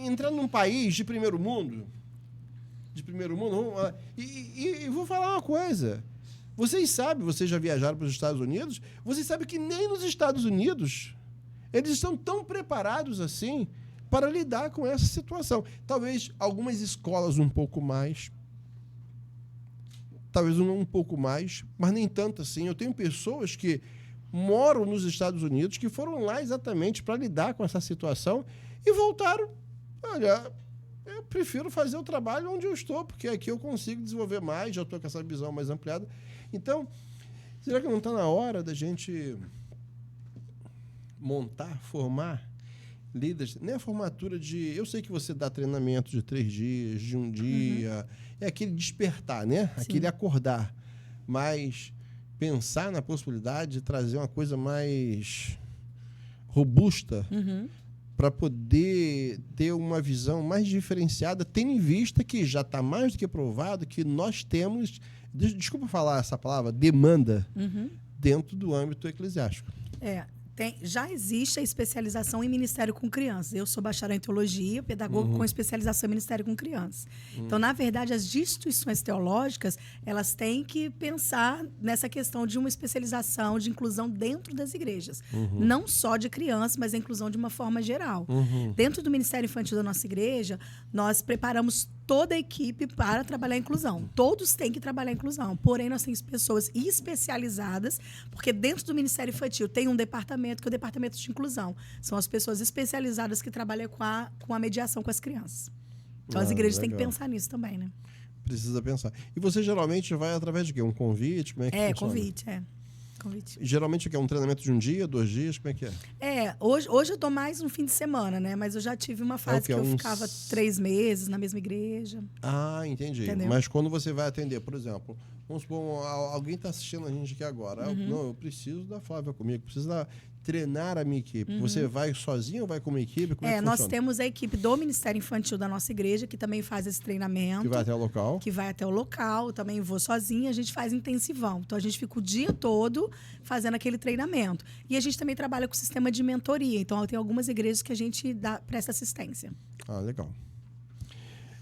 Entrando num país de primeiro mundo, e vou falar uma coisa. Vocês já viajaram para os Estados Unidos, vocês sabem que nem nos Estados Unidos eles estão tão preparados assim para lidar com essa situação. Talvez algumas escolas um pouco mais, mas nem tanto assim. Eu tenho pessoas que moram nos Estados Unidos, que foram lá exatamente para lidar com essa situação e voltaram. Olha, eu prefiro fazer o trabalho onde eu estou, porque aqui eu consigo desenvolver mais, já estou com essa visão mais ampliada. Então, será que não está na hora da gente formar líderes? Nem a formatura de... Eu sei que você dá treinamento de 3 dias, de um dia. É aquele despertar, né? Sim. Aquele acordar. Mas pensar na possibilidade de trazer uma coisa mais robusta para poder ter uma visão mais diferenciada, tendo em vista que já está mais do que provado que nós temos, desculpa falar essa palavra, demanda dentro do âmbito eclesiástico. Já existe a especialização em ministério com crianças. Eu sou bacharel em teologia, pedagogo com especialização em ministério com crianças. Então, na verdade, as instituições teológicas, elas têm que pensar nessa questão de uma especialização de inclusão dentro das igrejas. Não só de crianças, mas a inclusão de uma forma geral. Dentro do Ministério Infantil da nossa igreja, nós preparamos toda a equipe para trabalhar a inclusão. Todos têm que trabalhar a inclusão. Porém, nós temos pessoas especializadas, porque dentro do Ministério Infantil tem um departamento que é o departamento de inclusão. São as pessoas especializadas que trabalham com a mediação com as crianças. Então, as igrejas têm que pensar nisso também, né? Precisa pensar. E você geralmente vai através de quê? Um convite? Como é que funciona? Convite. Geralmente é um treinamento de 1 dia, 2 dias? Como é que é? Hoje eu tô mais no fim de semana, né? Mas eu já tive uma fase que eu ficava 3 meses na mesma igreja. Ah, entendi. Entendeu? Mas quando você vai atender, por exemplo, vamos supor, alguém está assistindo a gente aqui agora. Não, eu preciso da Flávia comigo, preciso treinar a minha equipe. Você vai sozinho ou vai com uma equipe? Como é que nós funciona? temos a equipe do Ministério Infantil da nossa igreja, que também faz esse treinamento. Que vai até o local. Que vai até o local. Também vou sozinha, a gente faz intensivão. Então, a gente fica o dia todo fazendo aquele treinamento. E a gente também trabalha com o sistema de mentoria. Então, tem algumas igrejas que a gente presta assistência. Ah, legal.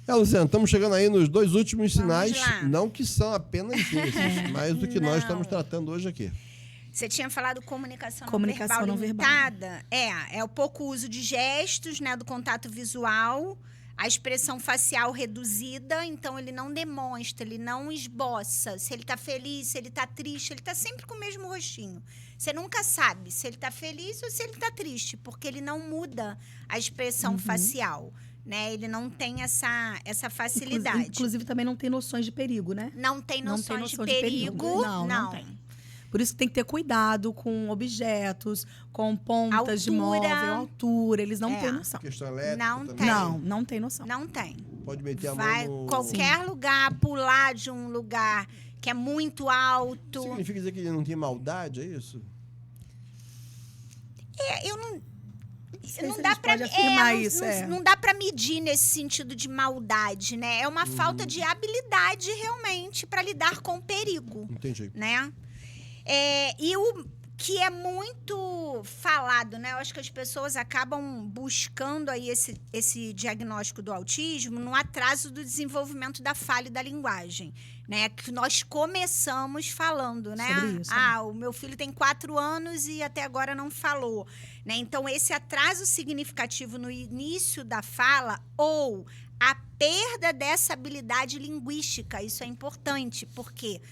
Luciana, estamos chegando aí nos 2 últimos sinais. Não que são apenas esses, mas do que nós estamos tratando hoje aqui. Você tinha falado comunicação não verbal limitada. É o pouco uso de gestos, né, do contato visual, a expressão facial reduzida, então ele não demonstra, ele não esboça se ele está feliz, se ele está triste, ele está sempre com o mesmo rostinho. Você nunca sabe se ele está feliz ou se ele está triste, porque ele não muda a expressão facial. Né? Ele não tem essa facilidade. Inclusive, também não tem noções de perigo, né? Não tem noções de perigo. Não tem. Por isso que tem que ter cuidado com objetos, com pontas de móvel, altura. Eles não têm noção. Questão elétrica não também. tem. Não tem noção. Não tem. Pode meter a Vai mão no... qualquer lugar, pular de um lugar que é muito alto. Significa dizer que ele não tem maldade, é isso? Eu não... Não dá para afirmar isso. Não dá para medir nesse sentido de maldade, né? É uma falta de habilidade realmente para lidar com o perigo. Entendi. Né? E o que é muito falado, né? Eu acho que as pessoas acabam buscando aí esse diagnóstico do autismo no atraso do desenvolvimento da fala e da linguagem, né? Que nós começamos falando, né? Sobre isso, o meu filho tem 4 anos e até agora não falou, né? Então, esse atraso significativo no início da fala ou a perda dessa habilidade linguística, isso é importante, porque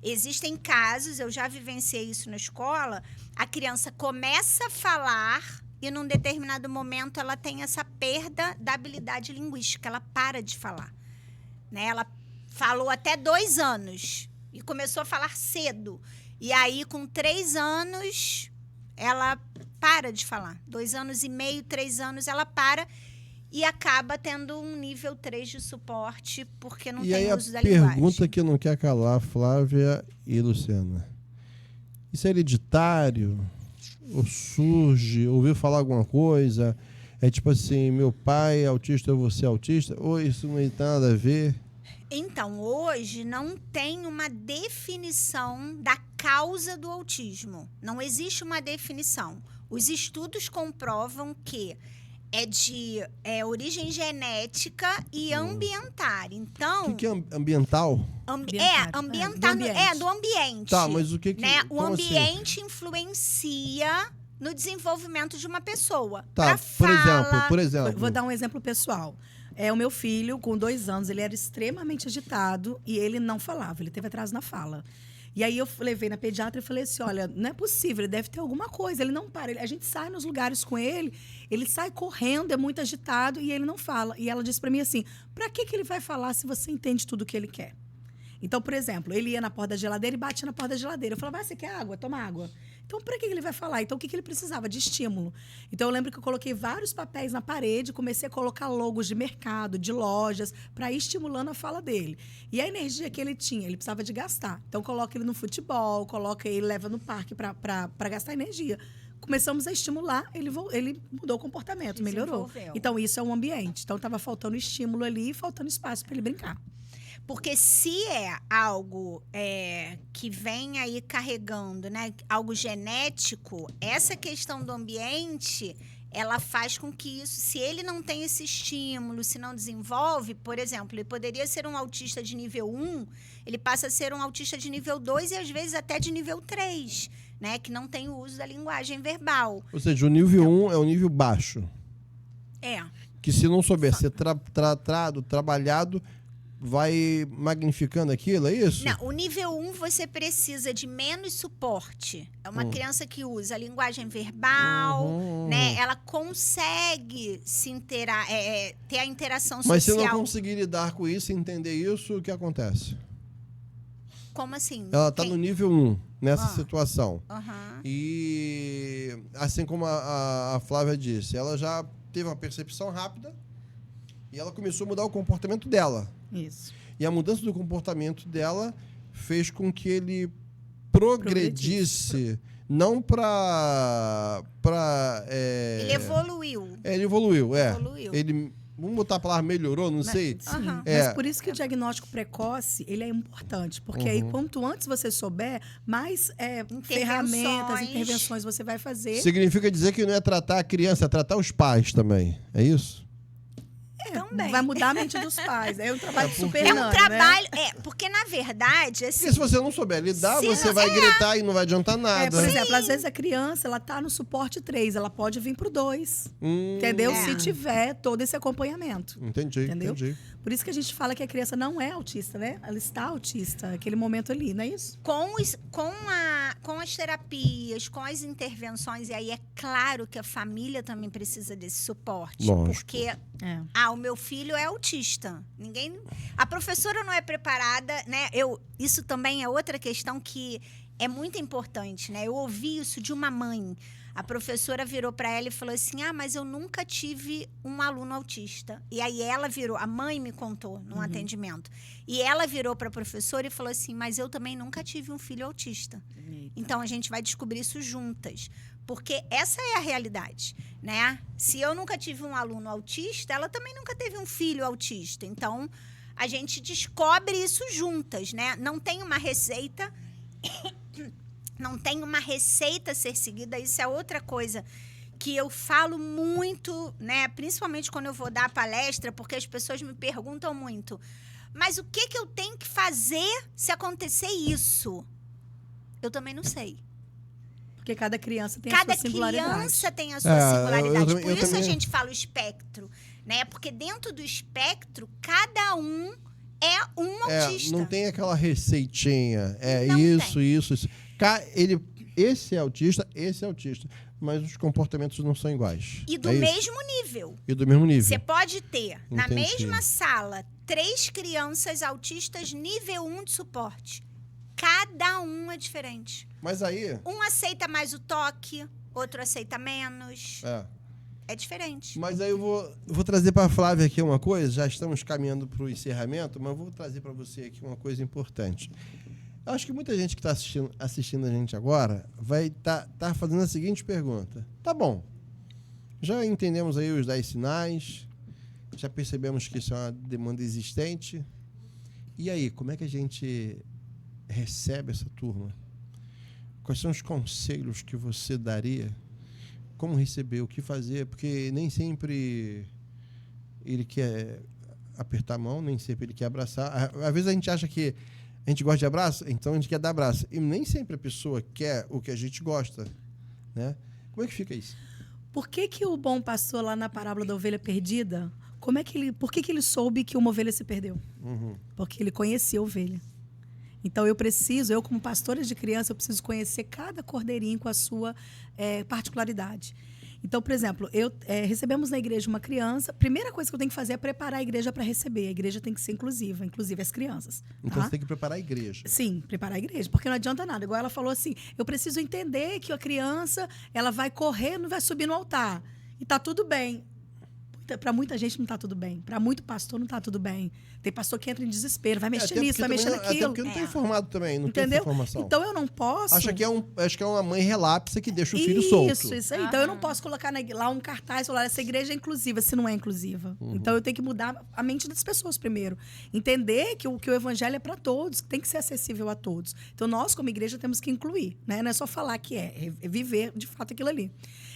existem casos, eu já vivenciei isso na escola, a criança começa a falar e num determinado momento ela tem essa perda da habilidade linguística, ela para de falar, né? Ela falou até 2 anos e começou a falar cedo. E aí, com 3 anos, ela para de falar. 2 anos e meio, 3 anos, ela para e acaba tendo um nível 3 de suporte, porque não tem uso da linguagem. E aí a pergunta que não quer calar, Flávia e Luciana. Isso é hereditário? Ou surge? Ouviu falar alguma coisa? É tipo assim, meu pai é autista, eu vou ser autista? Ou isso não tem nada a ver? Então, hoje não tem uma definição da causa do autismo. Não existe uma definição. Os estudos comprovam que é de origem genética e ambiental. Então, O que é ambiental? ambiental do ambiente. Tá, mas o que né? O como ambiente influencia no desenvolvimento de uma pessoa. Tá, por exemplo. Vou dar um exemplo pessoal. O meu filho, com 2 anos, ele era extremamente agitado e ele não falava, ele teve atraso na fala. E aí eu levei na pediatra e falei assim, olha, não é possível, ele deve ter alguma coisa, ele não para. A gente sai nos lugares com ele sai correndo, é muito agitado e ele não fala. E ela disse para mim assim, para que ele vai falar se você entende tudo o que ele quer? Então, por exemplo, ele ia na porta da geladeira e batia na porta da geladeira. Eu falava, você quer água? Toma água. Então, para que ele vai falar? Então, o que ele precisava? De estímulo. Então, eu lembro que eu coloquei vários papéis na parede, comecei a colocar logos de mercado, de lojas, para ir estimulando a fala dele. E a energia que ele tinha, ele precisava de gastar. Então, coloca ele no futebol, coloca ele, leva no parque para gastar energia. Começamos a estimular, ele mudou o comportamento, melhorou. Então, isso é um ambiente. Então, estava faltando estímulo ali e faltando espaço para ele brincar. Porque se é algo que vem aí carregando, né, algo genético, essa questão do ambiente, ela faz com que isso, se ele não tem esse estímulo, se não desenvolve, por exemplo, ele poderia ser um autista de nível 1, ele passa a ser um autista de nível 2 e às vezes até de nível 3, né, que não tem o uso da linguagem verbal. Ou seja, o nível 1 é o nível baixo. Que se não souber ser tratado, trabalhado, vai magnificando aquilo, é isso? Não, o nível 1 você precisa de menos suporte. É uma criança que usa a linguagem verbal, né? Ela consegue ter a interação social. Mas se não conseguir lidar com isso, entender isso, o que acontece? Como assim? Ela está no nível 1, nessa situação. Uhum. E assim como a Flávia disse, ela já teve uma percepção rápida e ela começou a mudar o comportamento dela. Isso. E a mudança do comportamento dela fez com que ele progredisse, não para... Ele evoluiu. Ele evoluiu, Evoluiu. Ele, vamos botar a palavra melhorou, não sei. Sim, Uhum. mas por isso que o diagnóstico precoce ele é importante. Porque aí, quanto antes você souber, mais ferramentas, intervenções você vai fazer. Significa dizer que não é tratar a criança, é tratar os pais também. É isso? Também. Vai mudar a mente dos pais. É um trabalho super É um trabalho... porque na verdade, assim... Porque se você não souber lidar, você vai gritar e não vai adiantar nada. Por exemplo, às vezes a criança, ela tá no suporte 3, ela pode vir pro 2. Entendeu? Se tiver todo esse acompanhamento. Entendi. Por isso que a gente fala que a criança não é autista, né? Ela está autista, aquele momento ali, não é isso? Com as terapias, com as intervenções, e aí é claro que a família também precisa desse suporte. Lógico. Porque, o meu filho é autista. A professora não é preparada, né? Isso também é outra questão que é muito importante, né? Eu ouvi isso de uma mãe. A professora virou para ela e falou assim: mas eu nunca tive um aluno autista. E aí a mãe me contou num atendimento. E ela virou para a professora e falou assim: mas eu também nunca tive um filho autista. Então a gente vai descobrir isso juntas. Porque essa é a realidade, né? Se eu nunca tive um aluno autista, ela também nunca teve um filho autista. Então a gente descobre isso juntas, né? Não tem uma receita. Não tem uma receita a ser seguida, isso é outra coisa que eu falo muito, né? Principalmente quando eu vou dar palestra, porque as pessoas me perguntam muito. Mas o que eu tenho que fazer se acontecer isso? Eu também não sei. Porque cada criança tem a sua singularidade. Cada criança tem a sua singularidade. Por isso também... a gente fala o espectro, né? Porque dentro do espectro, cada um é um autista. Não tem aquela receitinha. Não isso, tem. isso. Esse é autista, esse é autista. Mas os comportamentos não são iguais. E do mesmo nível. E do mesmo nível. Você pode ter, na Entendi. mesma sala, 3 crianças autistas nível 1 de suporte. Cada um é diferente. Mas aí... Um aceita mais o toque, outro aceita menos. É diferente. Mas aí eu vou trazer para a Flávia aqui uma coisa. Já estamos caminhando para o encerramento, mas eu vou trazer para você aqui uma coisa importante. Eu acho que muita gente que está assistindo a gente agora vai tá fazendo a seguinte pergunta. Tá bom, já entendemos aí os 10 sinais, já percebemos que isso é uma demanda existente. E aí, como é que a gente recebe essa turma? Quais são os conselhos que você daria? Como receber, o que fazer? Porque nem sempre ele quer apertar a mão, nem sempre ele quer abraçar. Às vezes a gente acha que a gente gosta de abraço, então a gente quer dar abraço. E nem sempre a pessoa quer o que a gente gosta, né? Como é que fica isso? Por que o bom pastor lá na parábola da ovelha perdida, por que ele soube que uma ovelha se perdeu? Porque ele conhecia a ovelha. Então, eu como pastora de criança, eu preciso conhecer cada cordeirinho com a sua particularidade. Então, por exemplo, recebemos na igreja uma criança. A primeira coisa que eu tenho que fazer é preparar a igreja para receber. A igreja tem que ser inclusiva, inclusive as crianças. Então, você tem que preparar a igreja. Sim, preparar a igreja, porque não adianta nada. Igual ela falou assim, eu preciso entender que a criança ela vai correr, não vai subir no altar. E tá tudo bem. Para muita gente não tá tudo bem. Para muito pastor não tá tudo bem. Tem pastor que entra em desespero, vai mexer nisso, vai mexer naquilo. Até porque não está informado também, não Entendeu? tem informação. Então eu não posso... Acho que é uma mãe relapsa que deixa o filho solto. Isso aí. Então eu não posso colocar lá um cartaz e falar, essa igreja é inclusiva, se não é inclusiva. Então eu tenho que mudar a mente das pessoas primeiro. Entender que o evangelho é para todos, que tem que ser acessível a todos. Então nós, como igreja, temos que incluir, né? Não é só falar que é viver de fato aquilo ali.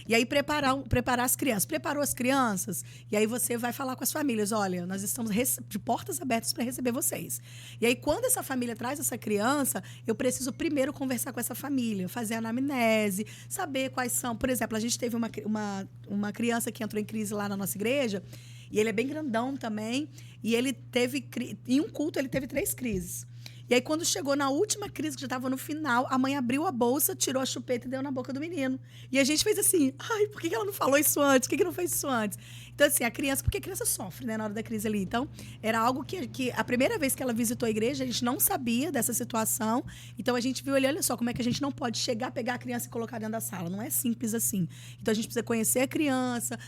E aí preparar as crianças. Preparou as crianças? E aí você vai falar com as famílias, olha, nós estamos de portas abertas para receber vocês. E aí quando essa família traz essa criança, eu preciso primeiro conversar com essa família, fazer a anamnese, saber quais são. Por exemplo, a gente teve uma criança que entrou em crise lá na nossa igreja, e ele é bem grandão também, e ele teve, em um culto, ele teve 3 crises. E aí, quando chegou na última crise, que já estava no final, a mãe abriu a bolsa, tirou a chupeta e deu na boca do menino. E a gente fez assim, ai, por que ela não falou isso antes? Por que não fez isso antes? Então, assim, a criança, porque a criança sofre, né, na hora da crise ali. Então, era algo que a primeira vez que ela visitou a igreja, a gente não sabia dessa situação. Então, a gente viu ali, olha só, como é que a gente não pode chegar, pegar a criança e colocar dentro da sala. Não é simples assim. Então, a gente precisa conhecer a criança,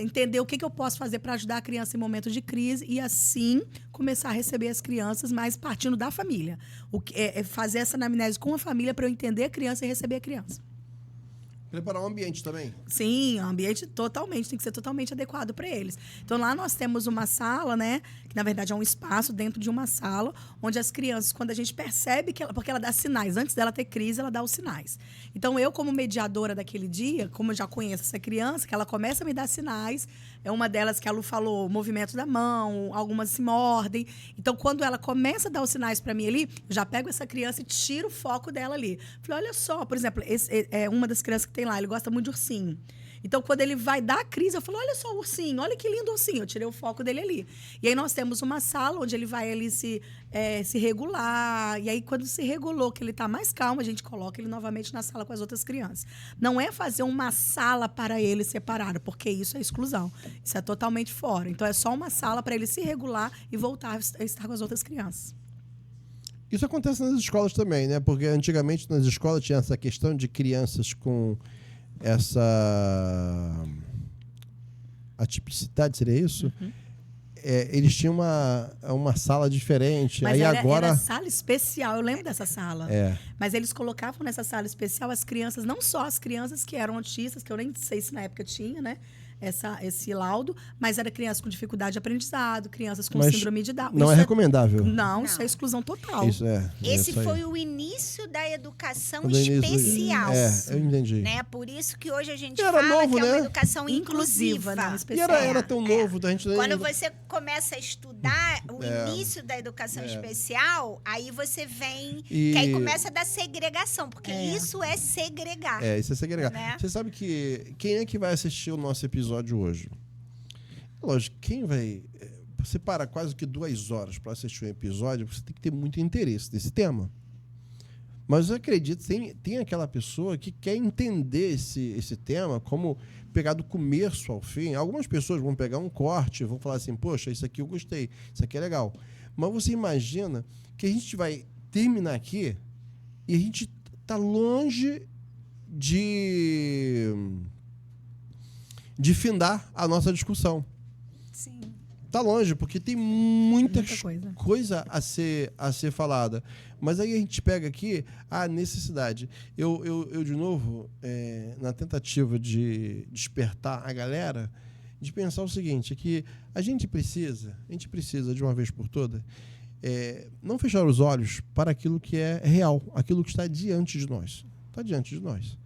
entender o que eu posso fazer para ajudar a criança em momentos de crise e, assim, começar a receber as crianças, mas partindo da família. Fazer essa anamnese com a família para eu entender a criança e receber a criança. Preparar um ambiente também. Sim, o ambiente totalmente, tem que ser totalmente adequado para eles. Então, lá nós temos uma sala, né? Que, na verdade, é um espaço dentro de uma sala, onde as crianças, quando a gente percebe que ela... Porque ela dá sinais. Antes dela ter crise, ela dá os sinais. Então, eu, como mediadora daquele dia, como eu já conheço essa criança, que ela começa a me dar sinais. É uma delas que a Lu falou, movimento da mão, algumas se mordem. Então, quando ela começa a dar os sinais para mim ali, eu já pego essa criança e tiro o foco dela ali. Falei, olha só, por exemplo, é uma das crianças que tem lá, ele gosta muito de ursinho. Então, quando ele vai dar a crise, eu falo, olha só o ursinho, olha que lindo ursinho. Eu tirei o foco dele ali. E aí, nós temos uma sala onde ele vai ali se regular. E aí, quando se regulou, que ele está mais calmo, a gente coloca ele novamente na sala com as outras crianças. Não é fazer uma sala para ele separado, porque isso é exclusão. Isso é totalmente fora. Então, é só uma sala para ele se regular e voltar a estar com as outras crianças. Isso acontece nas escolas também, né? Porque antigamente nas escolas tinha essa questão de crianças com essa atipicidade, seria isso? Uhum. Eles tinham uma sala diferente. Mas aí era agora sala especial, eu lembro dessa sala. Mas eles colocavam nessa sala especial as crianças, não só as crianças que eram autistas, que eu nem sei se na época tinha, né? Esse laudo, mas era crianças com dificuldade de aprendizado, crianças com síndrome de Down. Não é recomendável. Não, isso é exclusão total. Esse foi o início da educação especial. Eu entendi. Né? Por isso que hoje a gente era fala novo, que é né? uma educação inclusiva. Não, e era tão novo. Da gente Quando você começa a estudar o início da educação especial, aí você vem... Que aí começa a dar segregação, porque isso é segregar. Isso é segregar. Né? Você sabe que... Quem é que vai assistir o nosso episódio hoje? Lógico, quem vai... Você para quase que 2 horas para assistir um episódio, você tem que ter muito interesse nesse tema. Mas eu acredito, tem aquela pessoa que quer entender esse tema, como pegar do começo ao fim. Algumas pessoas vão pegar um corte, vão falar assim, poxa, isso aqui eu gostei, isso aqui é legal. Mas você imagina que a gente vai terminar aqui e a gente está longe de findar a nossa discussão. Sim. Tá longe, porque tem muita coisa a ser falada. Mas aí a gente pega aqui a necessidade. Eu de novo, na tentativa de despertar a galera, de pensar o seguinte, que a gente precisa, de uma vez por todas, não fechar os olhos para aquilo que é real, aquilo que está diante de nós. Está diante de nós.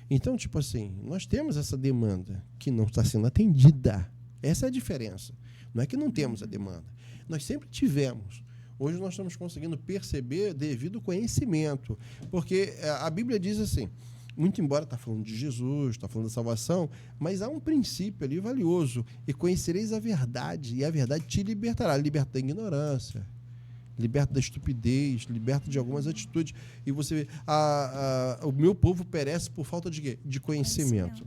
Então, tipo assim, nós temos essa demanda que não está sendo atendida. Essa é a diferença. Não é que não temos a demanda. Nós sempre tivemos. Hoje nós estamos conseguindo perceber devido ao conhecimento. Porque a Bíblia diz assim, muito embora está falando de Jesus, está falando da salvação, mas há um princípio ali valioso. E conhecereis a verdade, e a verdade te libertará. Liberta da ignorância, liberta da estupidez, liberta de algumas atitudes. E você vê, o meu povo perece por falta de quê? De conhecimento.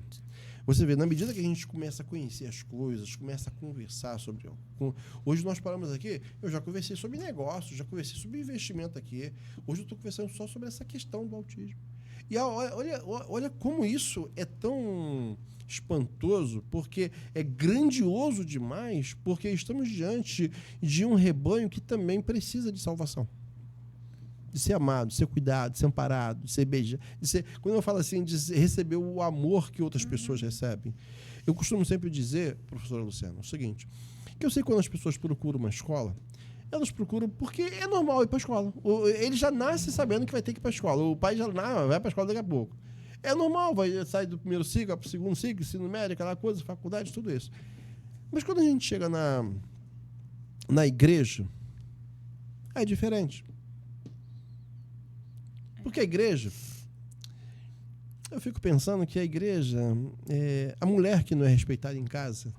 Você vê, na medida que a gente começa a conhecer as coisas, começa a conversar sobre... Hoje nós paramos aqui, eu já conversei sobre negócios, já conversei sobre investimento aqui. Hoje eu estou conversando só sobre essa questão do autismo. E olha como isso é tão espantoso, porque é grandioso demais, porque estamos diante de um rebanho que também precisa de salvação. De ser amado, de ser cuidado, de ser amparado, de ser beijado. Quando eu falo assim, de receber o amor que outras pessoas recebem. Eu costumo sempre dizer, professora Luciana, o seguinte, que eu sei que quando as pessoas procuram uma escola, elas procuram porque é normal ir para a escola. Ele já nasce sabendo que vai ter que ir para a escola. O pai já vai para a escola daqui a pouco. É normal, vai sair do primeiro ciclo, para o segundo ciclo, ensino médio, aquela coisa, faculdade, tudo isso. Mas quando a gente chega na igreja, é diferente. Porque a igreja, eu fico pensando que a igreja, a mulher que não é respeitada em casa,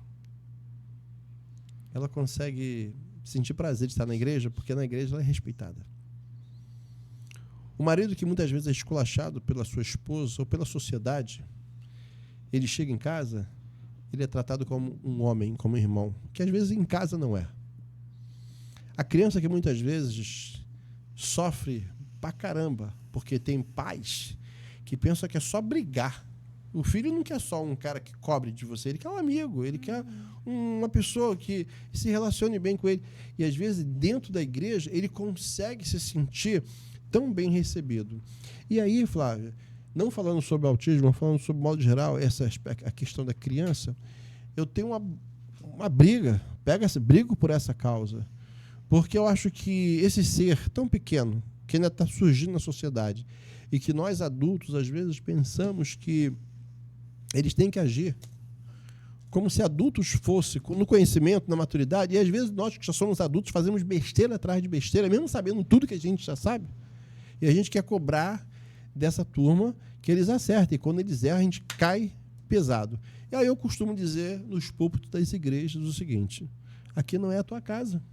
ela consegue sentir prazer de estar na igreja, porque na igreja ela é respeitada. O marido que muitas vezes é esculachado pela sua esposa ou pela sociedade, ele chega em casa, ele é tratado como um homem, como um irmão, que às vezes em casa não é. A criança que muitas vezes sofre pra caramba, porque tem pais que pensam que é só brigar. O filho não quer só um cara que cobre de você, ele quer um amigo, ele quer uma pessoa que se relacione bem com ele. E às vezes dentro da igreja ele consegue se sentir tão bem recebido. E aí, Flávia, não falando sobre autismo, mas falando sobre modo geral, a questão da criança, eu tenho uma briga, brigo por essa causa. Porque eu acho que esse ser tão pequeno, que ainda está surgindo na sociedade, e que nós adultos, às vezes, pensamos que eles têm que agir como se adultos fossem, no conhecimento, na maturidade, e às vezes nós que já somos adultos fazemos besteira atrás de besteira, mesmo sabendo tudo que a gente já sabe, e a gente quer cobrar dessa turma que eles acertem, e quando eles erram, a gente cai pesado. E aí eu costumo dizer nos púlpitos das igrejas o seguinte: aqui não é a tua casa,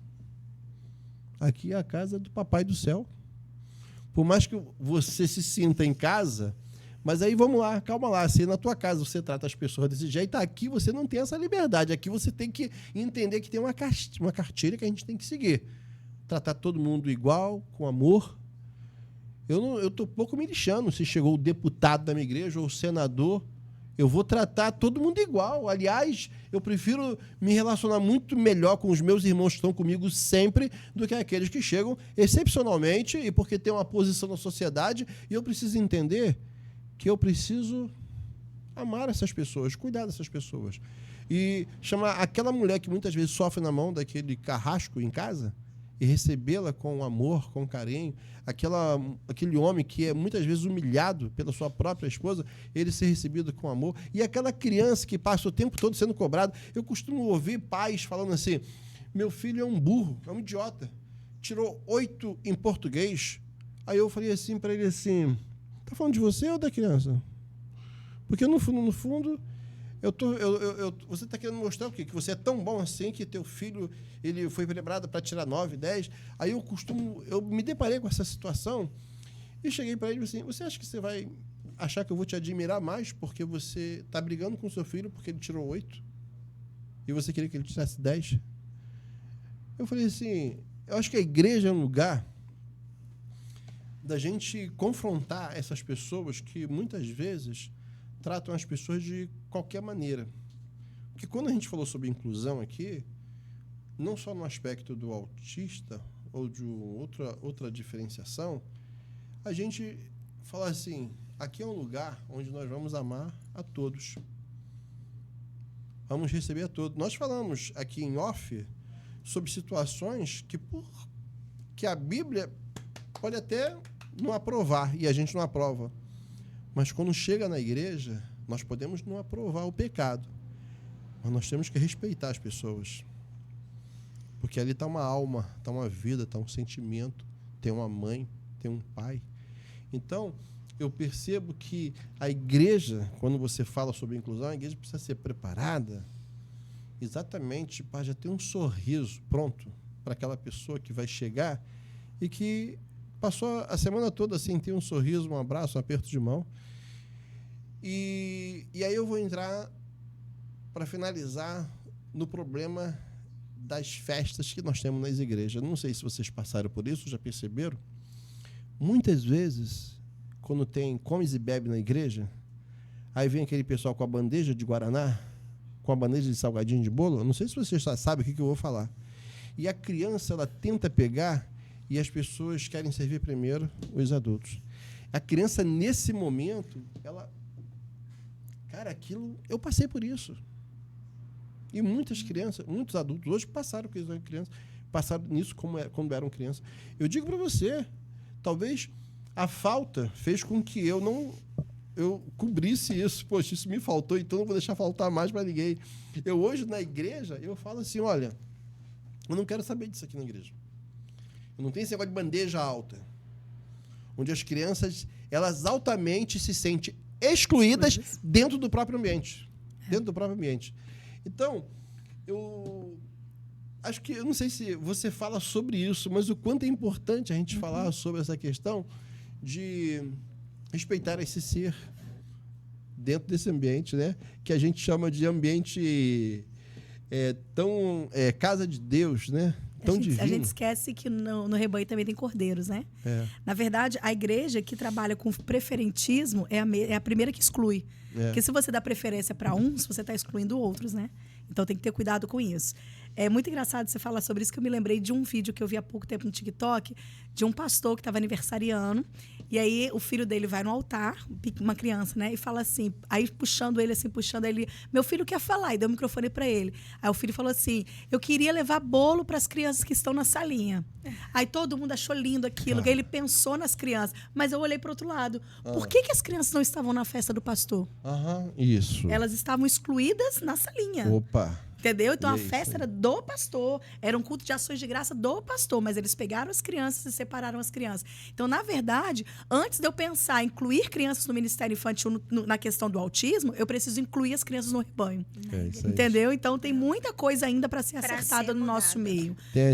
aqui é a casa do Papai do Céu. Por mais que você se sinta em casa, mas aí vamos lá, calma lá, se na tua casa você trata as pessoas desse jeito, aqui você não tem essa liberdade, aqui você tem que entender que tem uma cartilha que a gente tem que seguir. Tratar todo mundo igual, com amor. Eu estou pouco me lixando se chegou o deputado da minha igreja ou o senador. Eu vou tratar todo mundo igual. Aliás, eu prefiro me relacionar muito melhor com os meus irmãos que estão comigo sempre do que aqueles que chegam excepcionalmente e porque têm uma posição na sociedade. E eu preciso entender que eu preciso amar essas pessoas, cuidar dessas pessoas. E chamar aquela mulher que muitas vezes sofre na mão daquele carrasco em casa e recebê-la com amor, com carinho. Aquele homem que é muitas vezes humilhado pela sua própria esposa, ele ser recebido com amor. E aquela criança que passa o tempo todo sendo cobrada. Eu costumo ouvir pais falando assim: meu filho é um burro, é um idiota, tirou 8 em português. Aí eu falei assim para ele assim: tá falando de você ou da criança? Porque no fundo você está querendo mostrar o quê? Que você é tão bom assim, que teu filho ele foi preparado para tirar 9, 10. Aí eu me deparei com essa situação e cheguei para ele assim: você acha que você vai achar que eu vou te admirar mais porque você está brigando com seu filho porque ele tirou 8 e você queria que ele tirasse 10? Eu falei assim: eu acho que a igreja é um lugar da gente confrontar essas pessoas que muitas vezes tratam as pessoas de qualquer maneira. Porque quando a gente falou sobre inclusão aqui, não só no aspecto do autista ou de outra diferenciação, a gente fala assim: aqui é um lugar onde nós vamos amar a todos. Vamos receber a todos. Nós falamos aqui em off sobre situações que a Bíblia pode até não aprovar, e a gente não aprova. Mas quando chega na igreja, nós podemos não aprovar o pecado, mas nós temos que respeitar as pessoas. Porque ali está uma alma, está uma vida, está um sentimento, tem uma mãe, tem um pai. Então, eu percebo que a igreja, quando você fala sobre inclusão, a igreja precisa ser preparada exatamente para já ter um sorriso pronto para aquela pessoa que vai chegar e que passou a semana toda assim, ter um sorriso, um abraço, um aperto de mão. E aí eu vou entrar para finalizar no problema das festas que nós temos nas igrejas. Não sei se vocês passaram por isso, já perceberam? Muitas vezes, quando tem comes e bebe na igreja, aí vem aquele pessoal com a bandeja de guaraná, com a bandeja de salgadinho de bolo. Não sei se vocês já sabem o que eu vou falar. E a criança, ela tenta pegar e as pessoas querem servir primeiro os adultos. A criança, nesse momento, ela... Cara, aquilo... Eu passei por isso. E muitas crianças, muitos adultos hoje passaram por isso, passaram nisso quando eram crianças. Eu digo para você, talvez a falta fez com que eu eu cobrisse isso. Poxa, isso me faltou, então não vou deixar faltar mais para ninguém. Eu hoje, na igreja, eu falo assim, olha, eu não quero saber disso aqui na igreja. Eu não tenho esse negócio de bandeja alta, onde as crianças, elas altamente se sentem excluídas dentro do próprio ambiente. Dentro do próprio ambiente. Então, eu acho que, eu não sei se você fala sobre isso, mas o quanto é importante a gente falar sobre essa questão de respeitar esse ser dentro desse ambiente, né? Que a gente chama de ambiente casa de Deus, né? Tão divino. A gente esquece que no rebanho também tem cordeiros, né? Na verdade, a igreja que trabalha com preferentismo é a primeira que exclui. Porque se você dá preferência para uns, você está excluindo outros, né? Então tem que ter cuidado com isso. É muito engraçado você falar sobre isso, que eu me lembrei de um vídeo que eu vi há pouco tempo no TikTok, de um pastor que estava aniversariando, e aí o filho dele vai no altar, uma criança, né? E fala assim, aí puxando ele, meu filho quer falar, e deu o microfone para ele. Aí o filho falou assim, eu queria levar bolo para as crianças que estão na salinha. Aí todo mundo achou lindo aquilo, que ele pensou nas crianças. Mas eu olhei para o outro lado. Por que as crianças não estavam na festa do pastor? Isso. Elas estavam excluídas na salinha. Opa! Entendeu? Então, a festa era do pastor. Era um culto de ações de graça do pastor. Mas eles pegaram as crianças e separaram as crianças. Então, na verdade, antes de eu pensar em incluir crianças no Ministério Infantil na questão do autismo, eu preciso incluir as crianças no rebanho. Entendeu? Então, tem muita coisa ainda para ser acertada no nosso meio. Tem a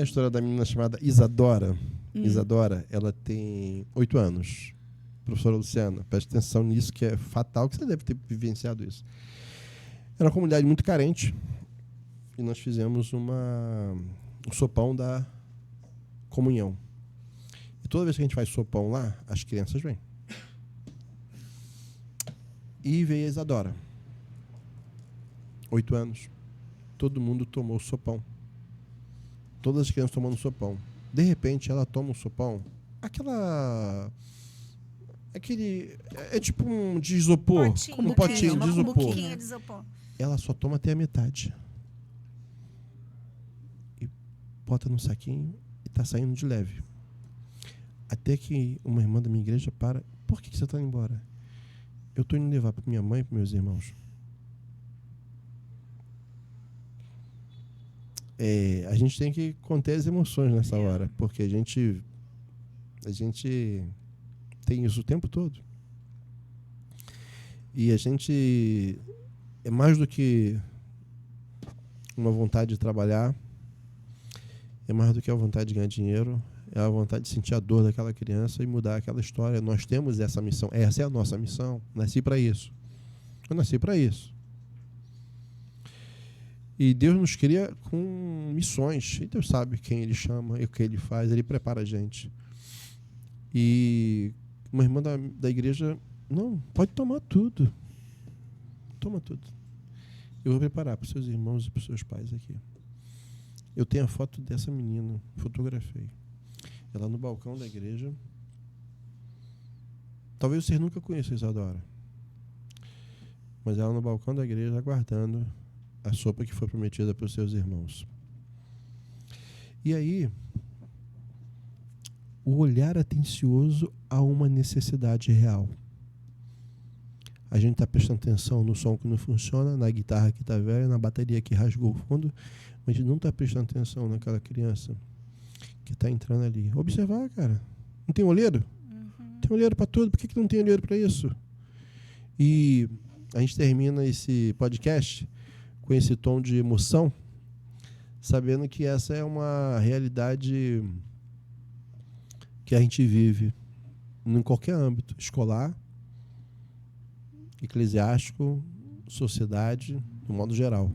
história da menina chamada Isadora. Isadora, ela tem 8 anos. Professora Luciana, preste atenção nisso, que é fatal, que você deve ter vivenciado isso. Era uma comunidade muito carente e nós fizemos um sopão da comunhão. E toda vez que a gente faz sopão lá, as crianças vêm. E veio a Isadora. 8 anos. Todo mundo tomou sopão. Todas as crianças tomando sopão. De repente, ela toma um sopão, é tipo um de isopor. Um potinho de isopor. Ela só toma até a metade. E bota no saquinho e tá saindo de leve. Até que uma irmã da minha igreja para. Por que você está indo embora? Eu estou indo levar para minha mãe e para meus irmãos. A gente tem que conter as emoções nessa hora, porque a gente tem isso o tempo todo. E a gente é mais do que uma vontade de trabalhar, é mais do que a vontade de ganhar dinheiro, é a vontade de sentir a dor daquela criança e mudar aquela história. Nós temos essa missão, essa é a nossa missão. Nasci para isso. Eu nasci para isso. E Deus nos cria com missões. E Deus sabe quem Ele chama e o que Ele faz. Ele prepara a gente. E uma irmã da igreja, não, pode tomar tudo. Toma tudo. Eu vou preparar para os seus irmãos e para os seus pais aqui. Eu tenho a foto dessa menina, fotografei. Ela no balcão da igreja. Talvez vocês nunca conheçam a Isadora. Mas ela no balcão da igreja aguardando a sopa que foi prometida para os seus irmãos. E aí, o olhar atencioso a uma necessidade real. A gente está prestando atenção no som que não funciona, na guitarra que está velha, na bateria que rasgou o fundo, mas a gente não está prestando atenção naquela criança que está entrando ali. Observar, cara. Não tem olheiro? Tem olheiro para tudo. Por que não tem olheiro para isso? E a gente termina esse podcast com esse tom de emoção, sabendo que essa é uma realidade que a gente vive em qualquer âmbito, escolar, eclesiástico, sociedade, no modo geral.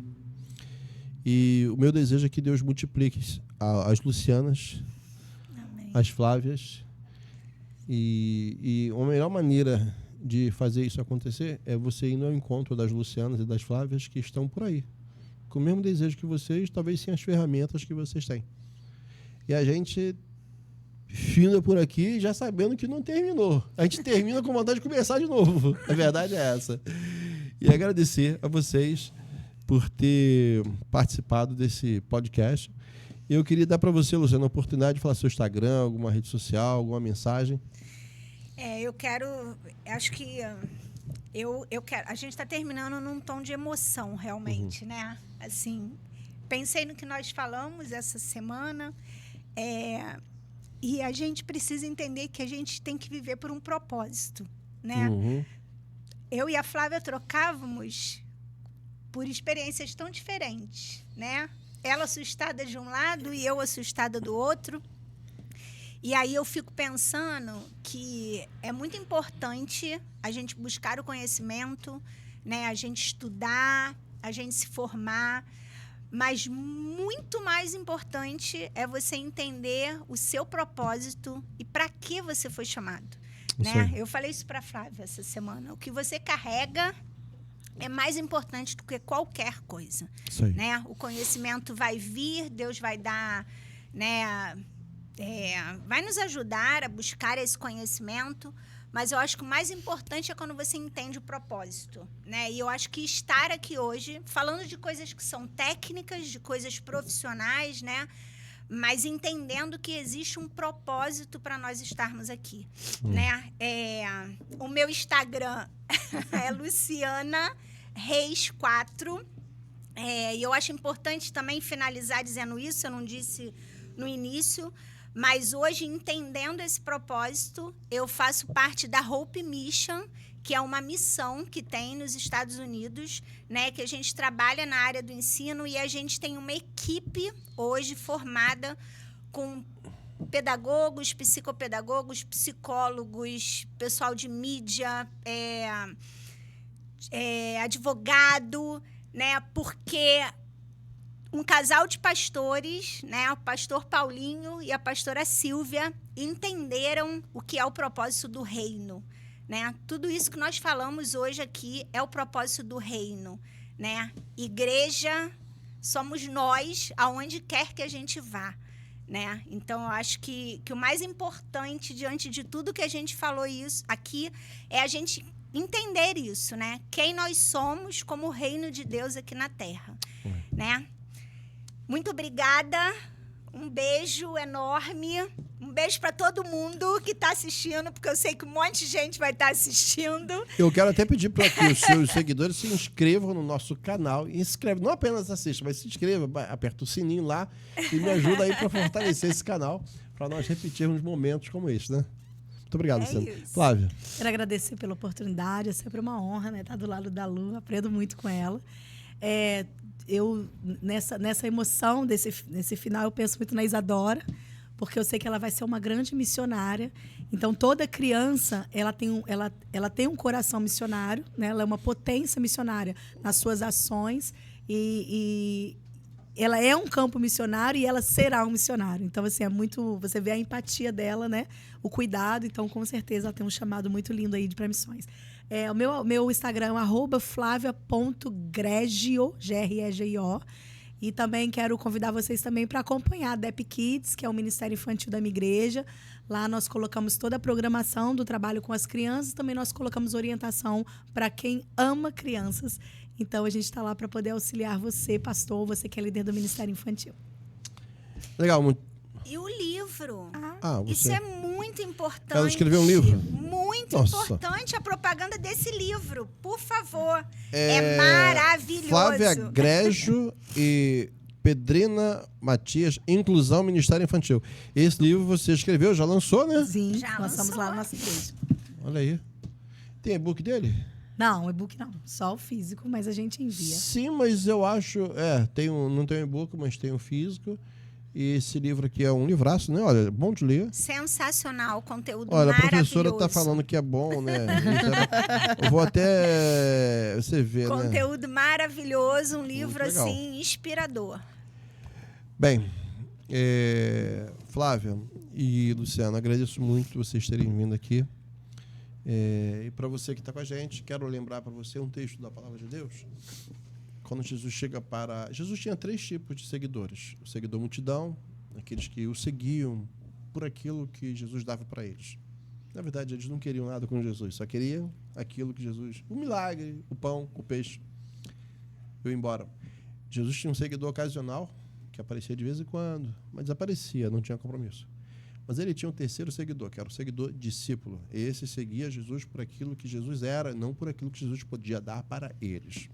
E o meu desejo é que Deus multiplique as Lucianas, amém, as Flávias, e a melhor maneira de fazer isso acontecer é você ir ao encontro das Lucianas e das Flávias que estão por aí, com o mesmo desejo que vocês, talvez sem as ferramentas que vocês têm. E a gente fina por aqui já sabendo que não terminou. A gente termina com vontade de começar de novo. A verdade é essa. E agradecer a vocês por ter participado desse podcast. Eu queria dar para você, Luciana, a oportunidade de falar seu Instagram, alguma rede social, alguma mensagem. Acho que eu quero. A gente está terminando num tom de emoção, realmente, né? Assim, pensei no que nós falamos essa semana, e a gente precisa entender que a gente tem que viver por um propósito, né? Eu e a Flávia trocávamos por experiências tão diferentes, né? Ela assustada de um lado e eu assustada do outro. E aí eu fico pensando que é muito importante a gente buscar o conhecimento, né? A gente estudar, a gente se formar, mas muito mais importante é você entender o seu propósito e para que você foi chamado, né? Eu falei isso para a Flávia essa semana. O que você carrega é mais importante do que qualquer coisa, né? O conhecimento vai vir, Deus vai dar, né? Vai nos ajudar a buscar esse conhecimento, mas eu acho que o mais importante é quando você entende o propósito, né? E eu acho que estar aqui hoje, falando de coisas que são técnicas, de coisas profissionais, né? Mas entendendo que existe um propósito para nós estarmos aqui, né? O meu Instagram é Luciana Reis 4, e eu acho importante também finalizar dizendo isso, eu não disse no início, mas hoje, entendendo esse propósito, eu faço parte da Hope Mission, que é uma missão que tem nos Estados Unidos, né, que a gente trabalha na área do ensino e a gente tem uma equipe hoje formada com pedagogos, psicopedagogos, psicólogos, pessoal de mídia, advogado, né, porque um casal de pastores, né, o pastor Paulinho e a pastora Silvia, entenderam o que é o propósito do reino, né? Tudo isso que nós falamos hoje aqui é o propósito do reino, né? Igreja somos nós, aonde quer que a gente vá, né? Então, eu acho que o mais importante, diante de tudo que a gente falou isso aqui, é a gente entender isso, né? Quem nós somos como o reino de Deus aqui na Terra, né? Muito obrigada, um beijo enorme, um beijo para todo mundo que está assistindo, porque eu sei que um monte de gente vai estar assistindo. Eu quero até pedir para que os seus seguidores se inscrevam no nosso canal, e não apenas assista, mas se inscreva, aperta o sininho lá e me ajuda aí para fortalecer esse canal, para nós repetirmos momentos como este, né? Muito obrigado, Luciana. Flávia. Quero agradecer pela oportunidade, é sempre uma honra, né, estar do lado da Lu, aprendo muito com ela. Eu, nessa emoção nesse final, eu penso muito na Isadora, porque eu sei que ela vai ser uma grande missionária. Então, toda criança, ela tem um coração missionário, né? Ela é uma potência missionária nas suas ações e ela é um campo missionário e ela será um missionário. Então, assim, você vê a empatia dela, né? O cuidado. Então, com certeza, ela tem um chamado muito lindo aí para missões. O meu Instagram é @flavia.gregio, G-R-E-G-I-O. E também quero convidar vocês também para acompanhar a DEP Kids, que é o Ministério Infantil da minha igreja. Lá nós colocamos toda a programação do trabalho com as crianças. Também nós colocamos orientação para quem ama crianças. Então, a gente está lá para poder auxiliar você, pastor, você que é líder do Ministério Infantil. Legal, muito. E o livro. Você... Isso é muito importante. Ela escreveu um livro? Muito importante a propaganda desse livro. Por favor. É maravilhoso. Flávia Gregio e Pedrina Matias, Inclusão Ministério Infantil. Esse livro você escreveu, já lançou, né? Sim, já lançamos lá na nossa igreja. Olha aí. Tem e-book dele? Não, e-book não. Só o físico, mas a gente envia. Sim, mas eu acho... não tem um e-book, mas tem um físico. E esse livro aqui é um livraço, né? Olha, bom de ler. Sensacional, conteúdo maravilhoso. Olha, a professora está falando que é bom, né? Eu vou até... Você vê, conteúdo maravilhoso, um livro, assim, inspirador. Bem, Flávia e Luciana, agradeço muito vocês terem vindo aqui. E para você que está com a gente, quero lembrar para você um texto da Palavra de Deus. Quando Jesus chega Jesus tinha 3 tipos de seguidores. O seguidor multidão, aqueles que o seguiam por aquilo que Jesus dava para eles. Na verdade, eles não queriam nada com Jesus, só queriam aquilo que Jesus... O milagre, o pão, o peixe. Eu ia embora. Jesus tinha um seguidor ocasional, que aparecia de vez em quando, mas desaparecia, não tinha compromisso. Mas ele tinha um terceiro seguidor, que era o seguidor discípulo. Esse seguia Jesus por aquilo que Jesus era, não por aquilo que Jesus podia dar para eles.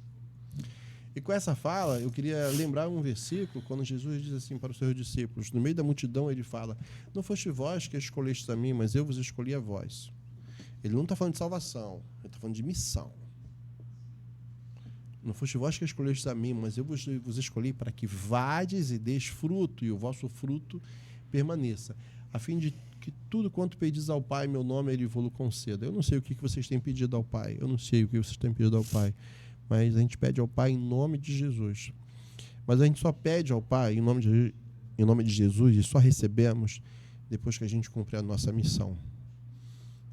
E com essa fala, eu queria lembrar um versículo, quando Jesus diz assim para os seus discípulos, no meio da multidão ele fala, não foste vós que escolhestes a mim, mas eu vos escolhi a vós. Ele não está falando de salvação, ele está falando de missão. Não foste vós que escolhestes a mim, mas eu vos escolhi para que vades e deis fruto, e o vosso fruto permaneça, a fim de que tudo quanto pedis ao Pai, em meu nome, Ele vos conceda. Eu não sei o que vocês têm pedido ao Pai, eu não sei o que vocês têm pedido ao Pai, mas a gente pede ao Pai em nome de Jesus. Mas a gente só pede ao Pai em nome de Jesus e só recebemos depois que a gente cumprir a nossa missão.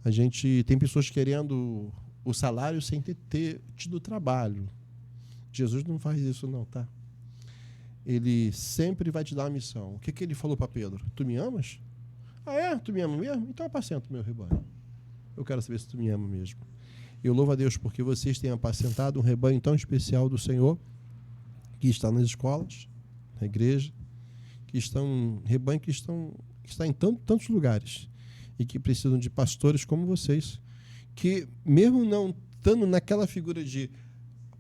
A gente tem pessoas querendo o salário sem ter tido trabalho. Jesus não faz isso não, tá? Ele sempre vai te dar uma missão. O que ele falou para Pedro? Tu me amas? Ah, é? Tu me ama mesmo? Então apacenta o meu rebanho. Eu quero saber se tu me ama mesmo. Eu louvo a Deus porque vocês têm apacentado um rebanho tão especial do Senhor, que está nas escolas, na igreja, rebanho que está em tantos lugares e que precisam de pastores como vocês, que mesmo não estando naquela figura de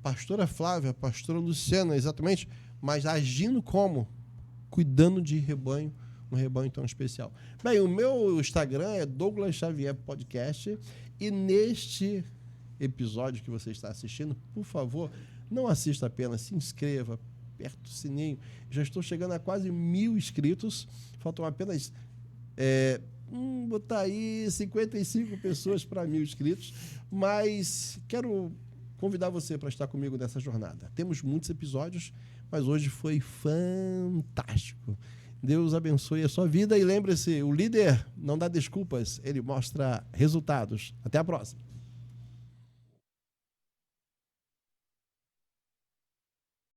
pastora Flávia, pastora Luciana, exatamente, mas agindo como? Cuidando de rebanho, um rebanho tão especial. Bem, o meu Instagram é Douglas Xavier Podcast, e neste episódio que você está assistindo, por favor, não assista apenas, se inscreva, aperte o sininho. Já estou chegando a quase 1.000 inscritos, faltam apenas botar aí 55 pessoas para 1.000 inscritos, mas quero convidar você para estar comigo nessa jornada. Temos muitos episódios, mas hoje foi fantástico. Deus abençoe a sua vida e lembre-se, o líder não dá desculpas, ele mostra resultados. Até a próxima.